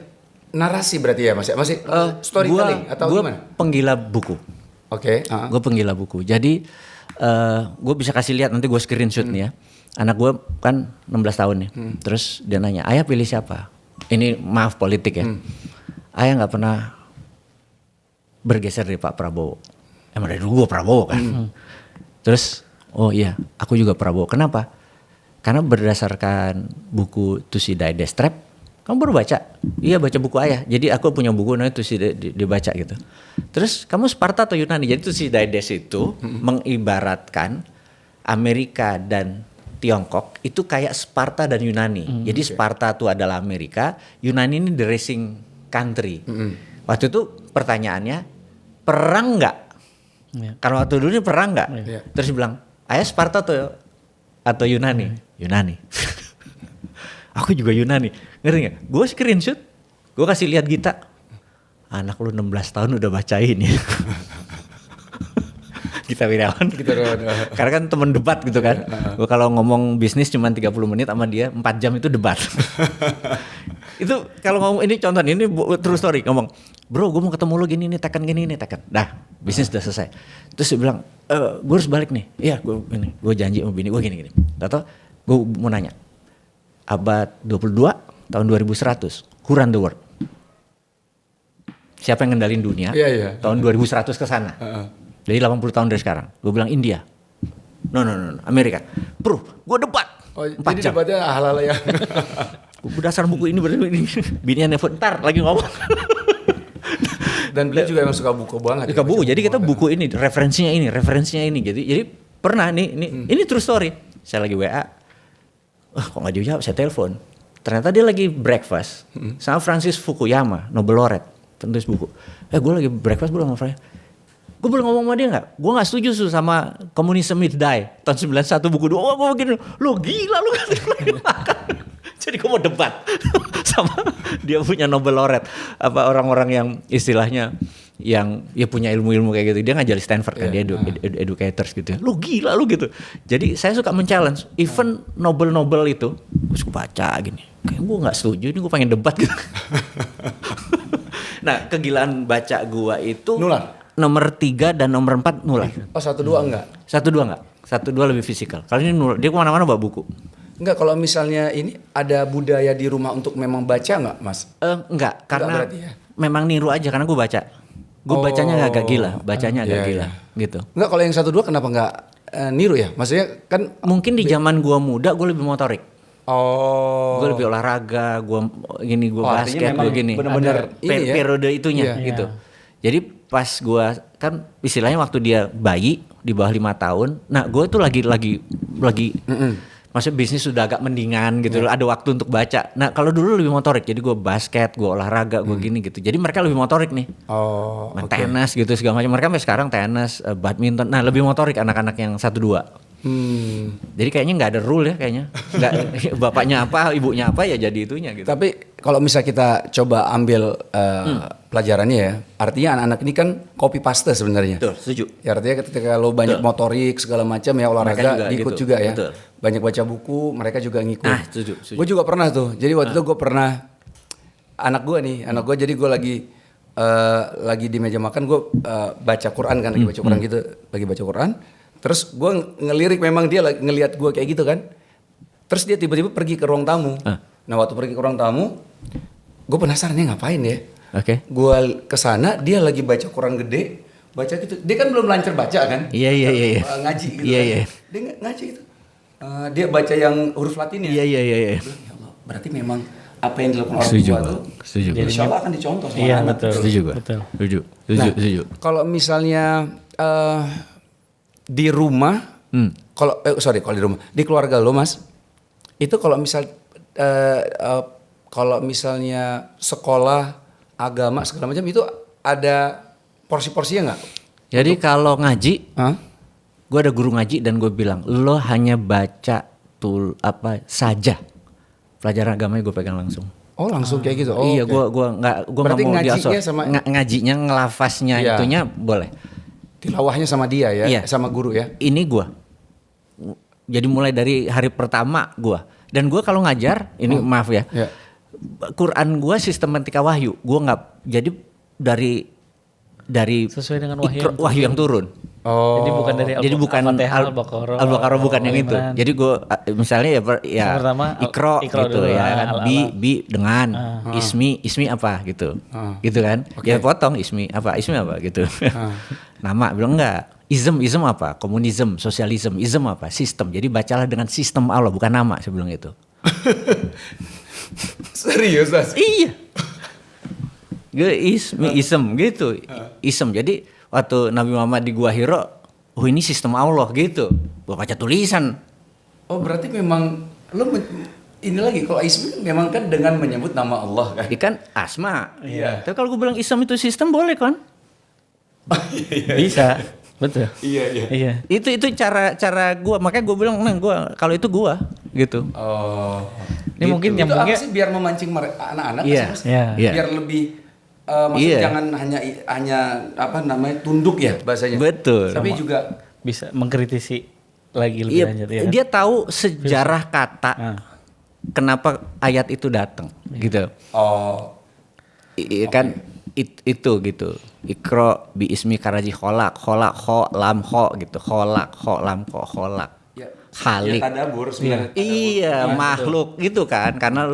narasi berarti ya mas. Masih storytelling atau gua gimana? Penggila buku. Oke. Gue penggila buku. Jadi gue bisa kasih lihat nanti gue screenshot nih ya. Anak gue kan 16 tahun nih. Terus dia nanya, ayah pilih siapa? Ini maaf politik ya. Ayah nggak pernah bergeser dari Pak Prabowo. Emang dari dulu gue Prabowo kan. Terus, oh iya, aku juga Prabowo. Kenapa? Karena berdasarkan buku Thucydides Trap, kamu baru baca? Iya baca buku ayah. Jadi aku punya buku namanya Thucydides dibaca gitu. Terus kamu Sparta atau Yunani? Jadi Thucydides itu mengibaratkan Amerika dan Tiongkok itu kayak Sparta dan Yunani. Jadi Sparta itu adalah Amerika, Yunani ini the racing country. Waktu itu pertanyaannya, perang nggak? Karena waktu dulu ini perang nggak? Terus dia bilang, ayah Sparta atau Yunani? Yunani. Aku juga Yunani. Ngerti gak? Gue screenshot, gue kasih lihat Gita. Anak lu 16 tahun udah bacain ya. Gita Wirjawan. Karena kan temen debat gitu kan. Gue kalau ngomong bisnis cuma 30 menit sama dia, 4 jam itu debat. Itu kalau ngomong, ini contoh ini true story. Ngomong, bro gue mau ketemu lu gini nih, tekan gini nih, tekan. Dah, bisnis udah selesai. Terus dia bilang, gue harus balik nih. Iya, gue janji sama bini gue gini-gini. Atau gue mau nanya, abad 22 tahun 2100, who run the world? Siapa yang ngendalin dunia? Tahun 2100 ke sana. Jadi 80 tahun dari sekarang. Gue bilang India. No, Amerika. Bro, gue debat. Oh, jadi jam. Debatnya hal-hal yang berdasar buku ini. Bininya nelfon, ntar lagi ngomong. Dan beliau juga emang suka buku banget. Suka buku. Jadi kita buku ini, referensinya ini. Jadi pernah ini true story. Saya lagi WA. Kok nggak dijawab? Saya telepon. Ternyata dia lagi breakfast sama Francis Fukuyama, Nobel laureate, penulis buku. Gue lagi breakfast sama Francis. Gue boleh ngomong sama dia nggak? Gue nggak setuju sama komunisme Mid Die tahun 91 buku 2. Oh gue begini, lo gila lo kan lagi makan. Jadi gue mau debat sama dia punya Nobel laureate, apa orang-orang yang istilahnya yang ya punya ilmu-ilmu kayak gitu. Dia ngajar di Stanford kan, dia educators gitu. Lu gila lu gitu. Jadi saya suka men-challenge. Even Nobel itu, gue suka baca gini. Kayak gue nggak setuju, ini gue pengen debat gitu. Nah kegilaan baca gue itu nular. Nomor 3 dan nomor 4 nular. Oh 1-2 enggak? 1-2 enggak. 1-2 lebih fisikal. Kalau ini nular, dia kemana-mana bawa buku. Enggak, kalau misalnya ini ada budaya di rumah untuk memang baca enggak, Mas? Enggak, karena ya? memang niru aja karena gue baca. Gue bacanya agak gila, gila gitu. Enggak, kalau yang 1-2 kenapa enggak niru ya? Maksudnya kan mungkin di zaman gue muda gue lebih motorik. Oh. Gue lebih olahraga, gue basket, gue gini. Benar-benar periode itunya gitu. Jadi pas gue kan istilahnya waktu dia bayi di bawah 5 tahun, nah gue tuh lagi maksudnya bisnis sudah agak mendingan gitu, ada waktu untuk baca. Nah kalau dulu lebih motorik, jadi gue basket, gue olahraga, gue gini gitu. Jadi mereka lebih motorik nih, main tenis gitu segala macam. Mereka sampai sekarang tenis, badminton. Nah lebih motorik anak-anak yang 1-2. Jadi kayaknya nggak ada rule ya kayaknya. Nggak, bapaknya apa, ibunya apa ya jadi itunya gitu. Tapi kalau misalnya kita coba ambil pelajarannya ya, artinya anak-anak ini kan copy paste sebenarnya. Betul, setuju. Ya, artinya ketika lo banyak motorik segala macam ya, olahraga ikut juga ya. Betul. Banyak baca buku, mereka juga ngikut. Ah, setuju. Gue juga pernah tuh. Jadi waktu itu gue pernah anak gue jadi gue lagi di meja makan, gue baca Quran kan, lagi baca Quran gitu, lagi baca Quran. Terus gue ngelirik, memang dia ngelihat gue kayak gitu kan. Terus dia tiba-tiba pergi ke ruang tamu. Nah waktu pergi ke ruang tamu, gue penasaran dia ngapain ya. Gue kesana, dia lagi baca Quran gede, baca gitu. Dia kan belum lancar baca kan. Iya. Ngaji gitu. Iya. Dia ngaji gitu. Dia baca yang huruf Latin ya. Iya. berarti memang apa yang dilakukan orang Setuju, tua tuh setuju. insya Allah akan dicontoh sama Iya, anak. betul. Setuju gua. Betul. Setuju. Kalau misalnya di rumah, kalau di rumah, di keluarga lo Mas, itu kalau misalnya sekolah, agama segala macam itu ada porsi-porsinya nggak? Jadi kalau ngaji, Hah? gue ada guru ngaji dan gue bilang lo hanya baca saja. Pelajaran agamanya gue pegang langsung. Oh langsung kayak gitu. Oh, Iya, oke. gue nggak Berarti mau ngajinya diasal. sama- Ngajinya, ngelafaznya Iya. itunya boleh. Tilawahnya sama dia ya, Iya. sama guru ya. Ini gue. Jadi mulai dari hari pertama gue. Dan gue kalau ngajar, ini maaf ya. Iya. Quran gue sistematika wahyu. Gue nggak. Jadi dari Sesuai dengan wahyu wahyu yang turun. Oh. Jadi bukan dari Jadi bukan Al-Fatihah, Al-Baqarah. Al-Baqarah bukan yang itu. Imran. Jadi gue misalnya ya Yang pertama, Iqra Iqra gitu dulu, ya kan. al-ala. Bi dengan ismi apa gitu. Gitu kan. Dia potong ismi apa gitu. Nama bilang enggak. Ism apa? Komunisme, sosialisme, ism apa? Sistem. Jadi bacalah dengan sistem Allah bukan nama saya bilang itu. Serius Mas? Iya. Gue ism gitu. Ism. Jadi waktu Nabi Muhammad di Gua Hiro, oh ini sistem Allah gitu. Gua baca tulisan. Oh berarti memang lo ini lagi kalau ismi memang kan dengan menyebut nama Allah kan? Ikan asma. Iya. Tapi kalau gue bilang ism itu sistem boleh kan? Bisa. Betul. Iya. Itu cara gue. Makanya gue bilang, nah gue kalau itu gue gitu. Oh. Ini mungkin Itu nyambungnya. apa sih biar memancing anak-anak Iya. Mas? Iya. Iya. Biar lebih maksudnya Iya. jangan hanya apa namanya tunduk ya bahasanya. Betul. Tapi juga Bisa mengkritisi lagi lebih Iya. lanjut ya. Dia tahu sejarah kata. Ah. Kenapa ayat itu datang gitu. Kan itu gitu. Iqra bi ismi karaji kholak kho lam kho gitu. Kholak ya, Khalik. ya tadabur sebenarnya. Iya, makhluk gitu kan. Karena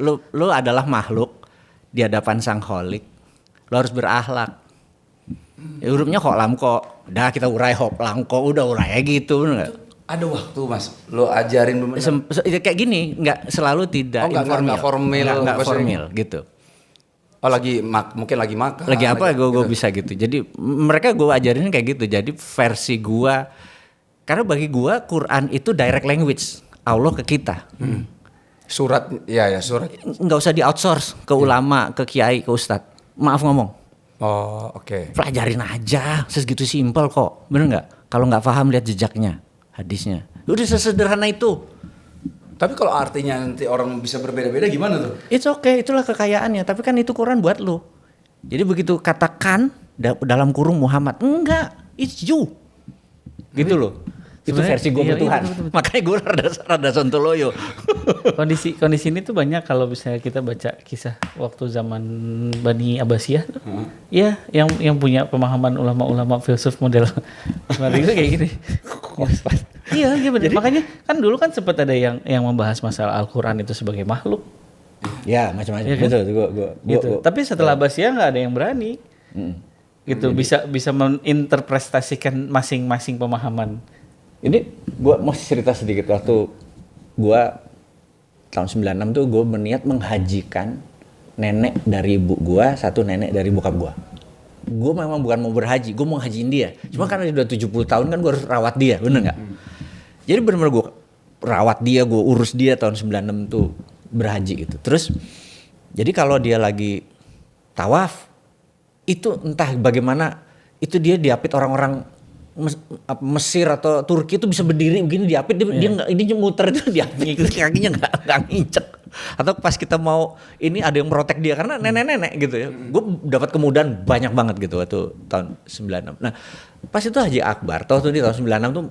lu adalah makhluk di hadapan Sang Kholik. Lu harus berakhlak. Ya, hurufnya kok lam kok. Udah kita urai hop lam kok, udah urai gitu bener enggak? Ada waktu Mas, lo ajarin bener. Kayak gini, nggak selalu tidak Oh, nggak informal. formal, Nggak bahasa formal gitu. Oh mungkin lagi makan. Lagi apa gue gitu. bisa gitu. Jadi mereka gue ajarin kayak gitu. Jadi versi gue, karena bagi gue Quran itu direct language Allah ke kita. Surat, ya surat. Nggak usah di outsource ke ulama, ke kiai, ke ustadz. Maaf ngomong, Oh oke. pelajarin aja. Segitu simpel kok, bener nggak? Kalau nggak paham lihat jejaknya, hadisnya. Udah sesederhana itu. Tapi kalau artinya nanti orang bisa berbeda-beda gimana tuh? It's okay, itulah kekayaannya. Tapi kan itu Quran buat lu. Jadi begitu katakan dalam kurung Muhammad, enggak, it's you. Gitu loh. Itu Sebenarnya, versi gue iya, Tuhan. betul. Makanya gue rada sontoloyo. Kondisi ini tuh banyak kalau misalnya kita baca kisah waktu zaman Bani Abbasiyah. Iya, yang punya pemahaman ulama-ulama filsuf model Mardigu kayak gini. Iya, benar. Makanya kan dulu kan sempat ada yang membahas masalah Al-Qur'an itu sebagai makhluk. Ya, macam-macam. Iya kan? Betul, Gitu. Tapi setelah Abbasiyah nggak ada yang berani. Gitu, bisa menginterpretasikan masing-masing pemahaman. Ini gue mau cerita sedikit. Waktu gue tahun 96 tuh gue berniat menghajikan nenek dari ibu gue, satu nenek dari bokap gue. Gue memang bukan mau berhaji, gue mau hajiin dia. Cuma karena dia udah 70 tahun kan gue harus rawat dia, bener nggak? Jadi bener-bener gue rawat dia, gue urus dia tahun 96 tuh berhaji gitu. Terus jadi kalau dia lagi tawaf, itu entah bagaimana itu dia diapit orang-orang Mesir atau Turki itu bisa berdiri begini diapit dia nggak, ini muter itu diapit kakinya nggak ngincek. Atau pas kita mau ini ada yang protek dia karena nenek-nenek gitu ya. Gue dapat kemudahan banyak banget gitu waktu tahun 96. Nah pas itu Haji Akbar tahun 96 tuh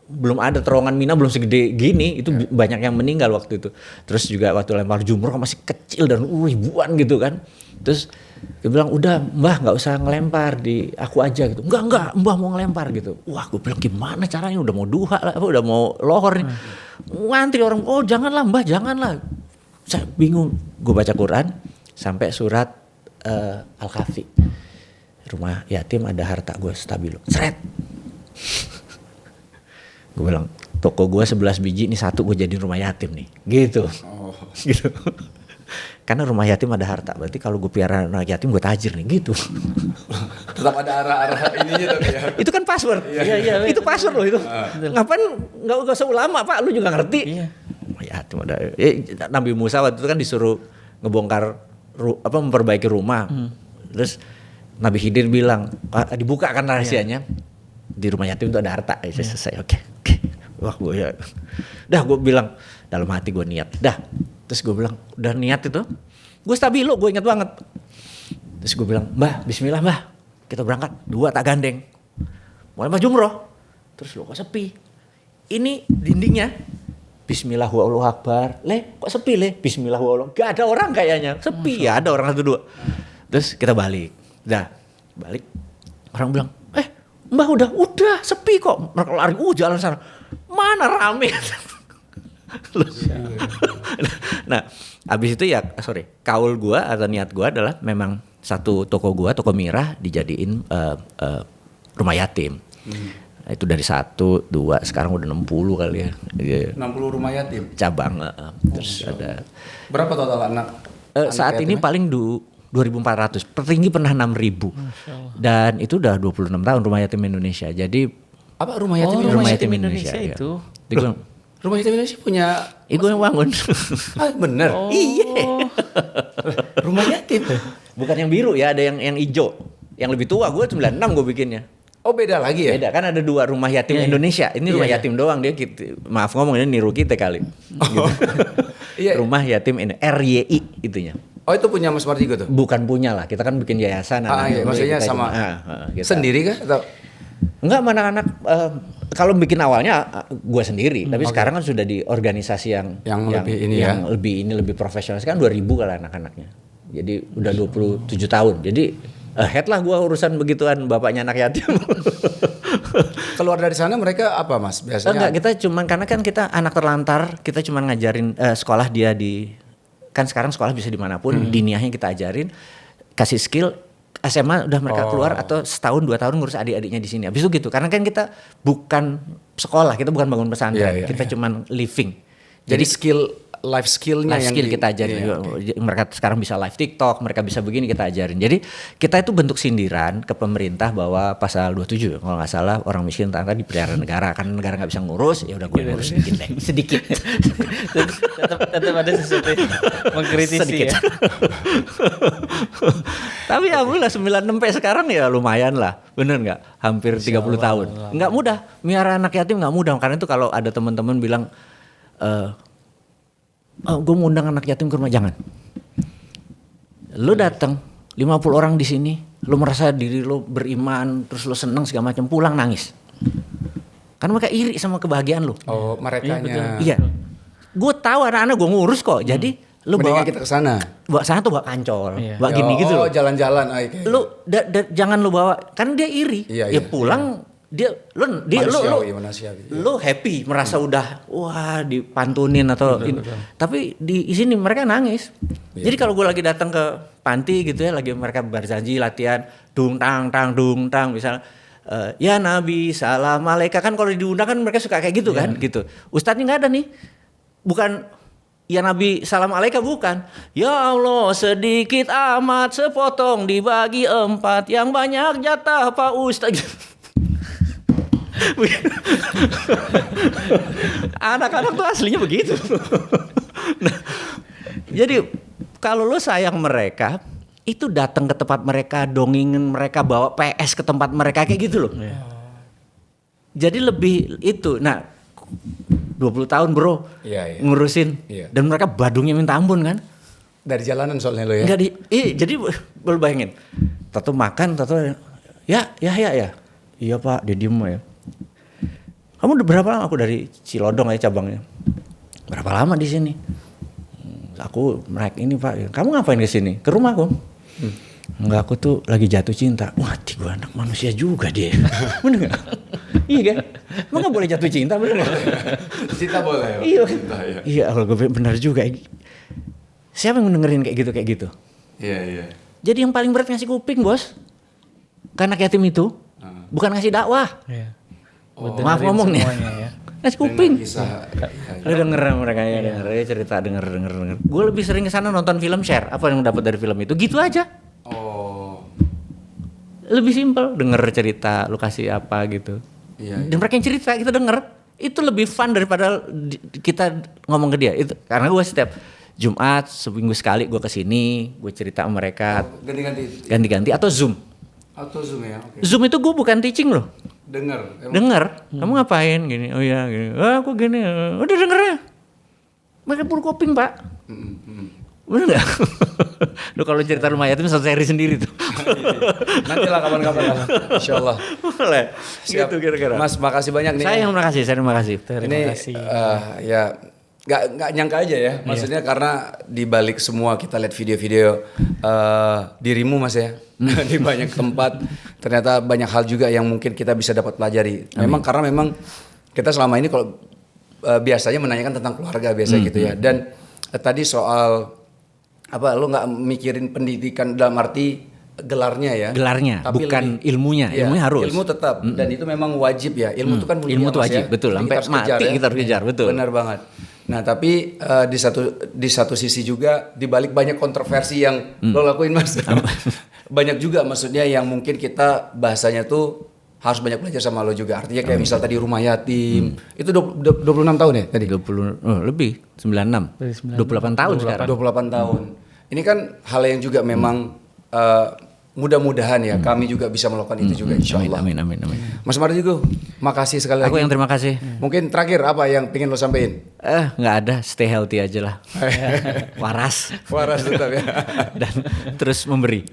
belum ada terowongan Mina, belum segede gini, itu banyak yang meninggal waktu itu. Terus juga waktu lempar jumroh masih kecil dan ribuan gitu kan. Terus dia bilang udah Mbah nggak usah ngelempar, di aku aja gitu. Enggak Mbah mau ngelempar gitu. Wah gue bilang gimana caranya, udah mau duha lah, udah mau lohor nih. Ngantri orang, oh janganlah Mbah janganlah. Saya bingung, gue baca Quran sampai surat Al-Kahfi. Rumah yatim ada harta gue stabilo. Seret. Gue bilang toko gue 11 biji, ini satu gue jadi rumah yatim nih. Gitu. Oh. Gitu. Karena rumah yatim ada harta, berarti kalau gue piara anak yatim gue tajir nih gitu. Tetap ada arah-arah ininya tuh ya. Itu kan password. Iya. Itu password loh itu. Ngapain nggak usah ulama Pak, lu juga ngerti. Iya. Yatim ada. Nabi Musa waktu itu kan disuruh ngebongkar memperbaiki rumah. Terus Nabi Khidir bilang, dibuka kan rahasianya. Di rumah yatim itu ada harta. Selesai. Oke. Wah gue ya. Dah gue bilang dalam hati gue niat. Dah. Terus gue bilang, udah niat itu, gue stabilo, gue ingat banget. Terus gue bilang, Mbah, bismillah Mbah, kita berangkat, 2 tak gandeng. Mulai maju umroh, terus lo kok sepi. Ini dindingnya, bismillah wallahu akbar. Kok sepi bismillah wallahu, gak ada orang kayaknya, sepi ya, ada orang 1-2. Terus kita balik, balik. Orang bilang, Mbah udah sepi kok. Mereka lari, jalan sana, mana rame. Nah, abis itu kaul gua atau niat gua adalah memang satu toko Mira dijadiin rumah yatim. Itu dari 1, 2, sekarang udah 60 kali ya. 60 rumah yatim. Cabang. Terus ada. Berapa total anak? Saat ini paling 2.400. Tertinggi pernah 6.000. Dan itu udah 26 tahun rumah yatim Indonesia. Jadi apa rumah yatim? Rumah yatim Indonesia itu. Ya. Rumah yatim Indonesia punya. Gue yang bangun. Bener. Iya. Rumah yatim. Bukan yang biru ya, ada yang hijau. Yang lebih tua, gue 96 gue bikinnya. Oh beda lagi ya? Beda, kan ada 2 rumah yatim Indonesia. Ini rumah yatim doang, dia maaf ngomong ini niru kita kali. Gitu. Rumah yatim ini, RYI itunya. Oh itu punya Mas Mardigo tuh? Bukan punya lah, kita kan bikin yayasan. Maksudnya sama sendiri kah? Atau? Enggak, anak-anak kalau bikin awalnya gue sendiri, tapi sekarang kan sudah di organisasi yang lebih profesional. Sekarang 2.000 kali anak-anaknya. Jadi udah 27 tahun. Jadi head lah gue urusan begituan, bapaknya anak yatim. Keluar dari sana mereka apa Mas biasanya? Enggak, kita cuman karena kan kita anak terlantar, kita cuman ngajarin sekolah dia kan sekarang sekolah bisa dimanapun, diniahnya kita ajarin, kasih skill. SMA udah mereka keluar atau setahun 2 tahun ngurus adik-adiknya di sini. Habis itu gitu. Karena kan kita bukan sekolah, kita bukan bangun pesantren, kita cuman living. Jadi life skillnya yang kita ajarin. Mereka sekarang bisa live TikTok, mereka bisa begini kita ajarin. Jadi kita itu bentuk sindiran ke pemerintah bahwa pasal 27 kalau nggak salah orang miskin tangga dipelihara negara, kan negara nggak bisa ngurus, ya udah gue ngurus sedikit. tetap ada sesuatu yang mengkritisi sedikit. Ya. Tapi alhamdulillah 96 sampai sekarang ya lumayan lah, bener nggak? Hampir 30 tahun. Nggak mudah, miara anak yatim nggak mudah. Karena itu kalau ada teman-teman bilang, gue mau undang anak yatim ke rumah, jangan. Lu datang 50 orang di sini, lu merasa diri lu beriman, terus lu seneng segala macam, pulang nangis. Karena mereka iri sama kebahagiaan lu. Oh, merekanya. Iya. Gue tahu anak-anak gue ngurus kok. Jadi lu mendingan bawa kita ke sana. Bawa sana tuh bawa kancol, bawa gini gitu loh. Jalan-jalan. Lu jangan lu bawa, kan dia iri. Ya pulang. Lu happy merasa udah dipantunin atau tapi di sini mereka nangis. Jadi kalau gue lagi datang ke panti gitu ya, lagi mereka berjanji latihan dung tang misalnya ya Nabi salam alaika, kan kalau diundang kan mereka suka kayak gitu kan gitu. Ustadznya nggak ada nih, bukan ya Nabi salam alaika, bukan ya Allah sedikit amat sepotong dibagi 4 yang banyak jatah Pak Ustadz. Anak-anak tuh aslinya begitu. Nah, jadi kalau lo sayang mereka, itu datang ke tempat mereka, dongengin mereka, bawa PS ke tempat mereka kayak gitu loh. Jadi lebih itu. Nah, 20 tahun bro ngurusin, dan mereka badungnya minta ampun kan. Dari jalanan soalnya lo ya. Jadi lo bayangin, tato makan, tato ya. Iya Pak, dia diem ya. Kamu udah berapa lama? Aku dari Cilodong aja cabangnya. Berapa lama di sini? Aku merek ini Pak. Kamu ngapain ke sini? Ke rumahku. Enggak, aku tuh lagi jatuh cinta. Wah, gua anak manusia juga dia. Bener nggak? Iya kan? Emang nggak boleh jatuh cinta, bener nggak? Cinta boleh. Iya. Iya, kalau gue benar juga. Siapa yang dengerin kayak gitu? Iya. Jadi yang paling berat ngasih kuping bos. Karena yatim itu bukan ngasih dakwah. Iya. Maaf ngomong nih. Ya. ngasih kuping. Kisah. Lu denger mereka ya, denger. Gue lebih sering kesana nonton film, share apa yang dapat dari film itu, gitu aja. Oh. Lebih simpel, denger cerita, lu kasih apa gitu. Iya. Dan mereka yang cerita kita denger, itu lebih fun daripada kita ngomong ke dia. Itu karena gue setiap Jumat seminggu sekali gue kesini, gue cerita sama mereka. Ganti-ganti atau Zoom. Atau Zoom ya. Okay. Zoom itu gue bukan teaching loh. Dengar. Kamu ngapain gini? Oh iya gini. Aku gini. Udah denger ya. Mereka pur koping pak. Bener nggak? Lu kalau cerita rumah yatim satu seri sendiri tuh. Nanti lah kapan-kapan lah. Insyaallah. Boleh. Siap. Gitu kira-kira. Mas, makasih banyak nih. Saya yang makasih. Terima kasih. Ya nggak nyangka aja ya. Maksudnya karena di balik semua kita lihat video-video dirimu Mas ya. Di banyak tempat ternyata banyak hal juga yang mungkin kita bisa dapat pelajari. Karena memang kita selama ini kalau biasanya menanyakan tentang keluarga biasa gitu ya. Dan tadi soal apa lo nggak mikirin pendidikan dalam arti gelarnya ya. Gelarnya, tapi bukan ilmunya. Ya, ilmunya harus. Ilmu tetap dan itu memang wajib ya. Ilmu itu kan mulia. Ilmu itu wajib, ya. betul. Sampai mati kita harus kejar, betul. Benar banget. Nah, tapi di satu sisi juga di balik banyak kontroversi yang lo lakuin Mas. Banyak juga maksudnya yang mungkin kita bahasanya tuh harus banyak belajar sama lo juga. Artinya kayak misal tadi rumah yatim. Itu 26 tahun ya tadi? 20 lebih, 96. 28 tahun sekarang. 28 tahun. Ini kan hal yang juga memang mudah-mudahan ya kami juga bisa melakukan itu juga insyaallah. Amin. Mas Mardigu, makasih sekali lagi. Aku yang terima kasih. Mungkin terakhir apa yang pengen lo sampein? Nggak ada, stay healthy aja lah. Waras tetap ya. Dan terus memberi.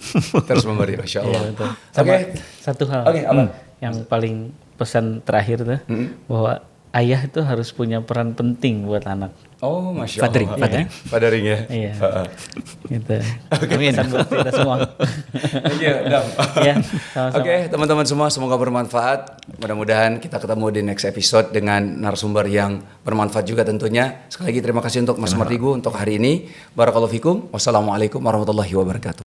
Masya Allah. Oke. Satu hal. Oke, apa? Yang paling pesan terakhir tuh bahwa ayah itu harus punya peran penting buat anak. Oh, Masya Allah. Fathering ya. Iya. Gitu. Amin. Pesan buat kita semua. Iya, Ya, sama-sama. Oke, teman-teman semua semoga bermanfaat. Mudah-mudahan kita ketemu di next episode dengan narasumber yang bermanfaat juga tentunya. Sekali lagi terima kasih untuk Mas Mardigu untuk hari ini. Barakallahu fikum. Wassalamualaikum warahmatullahi wabarakatuh.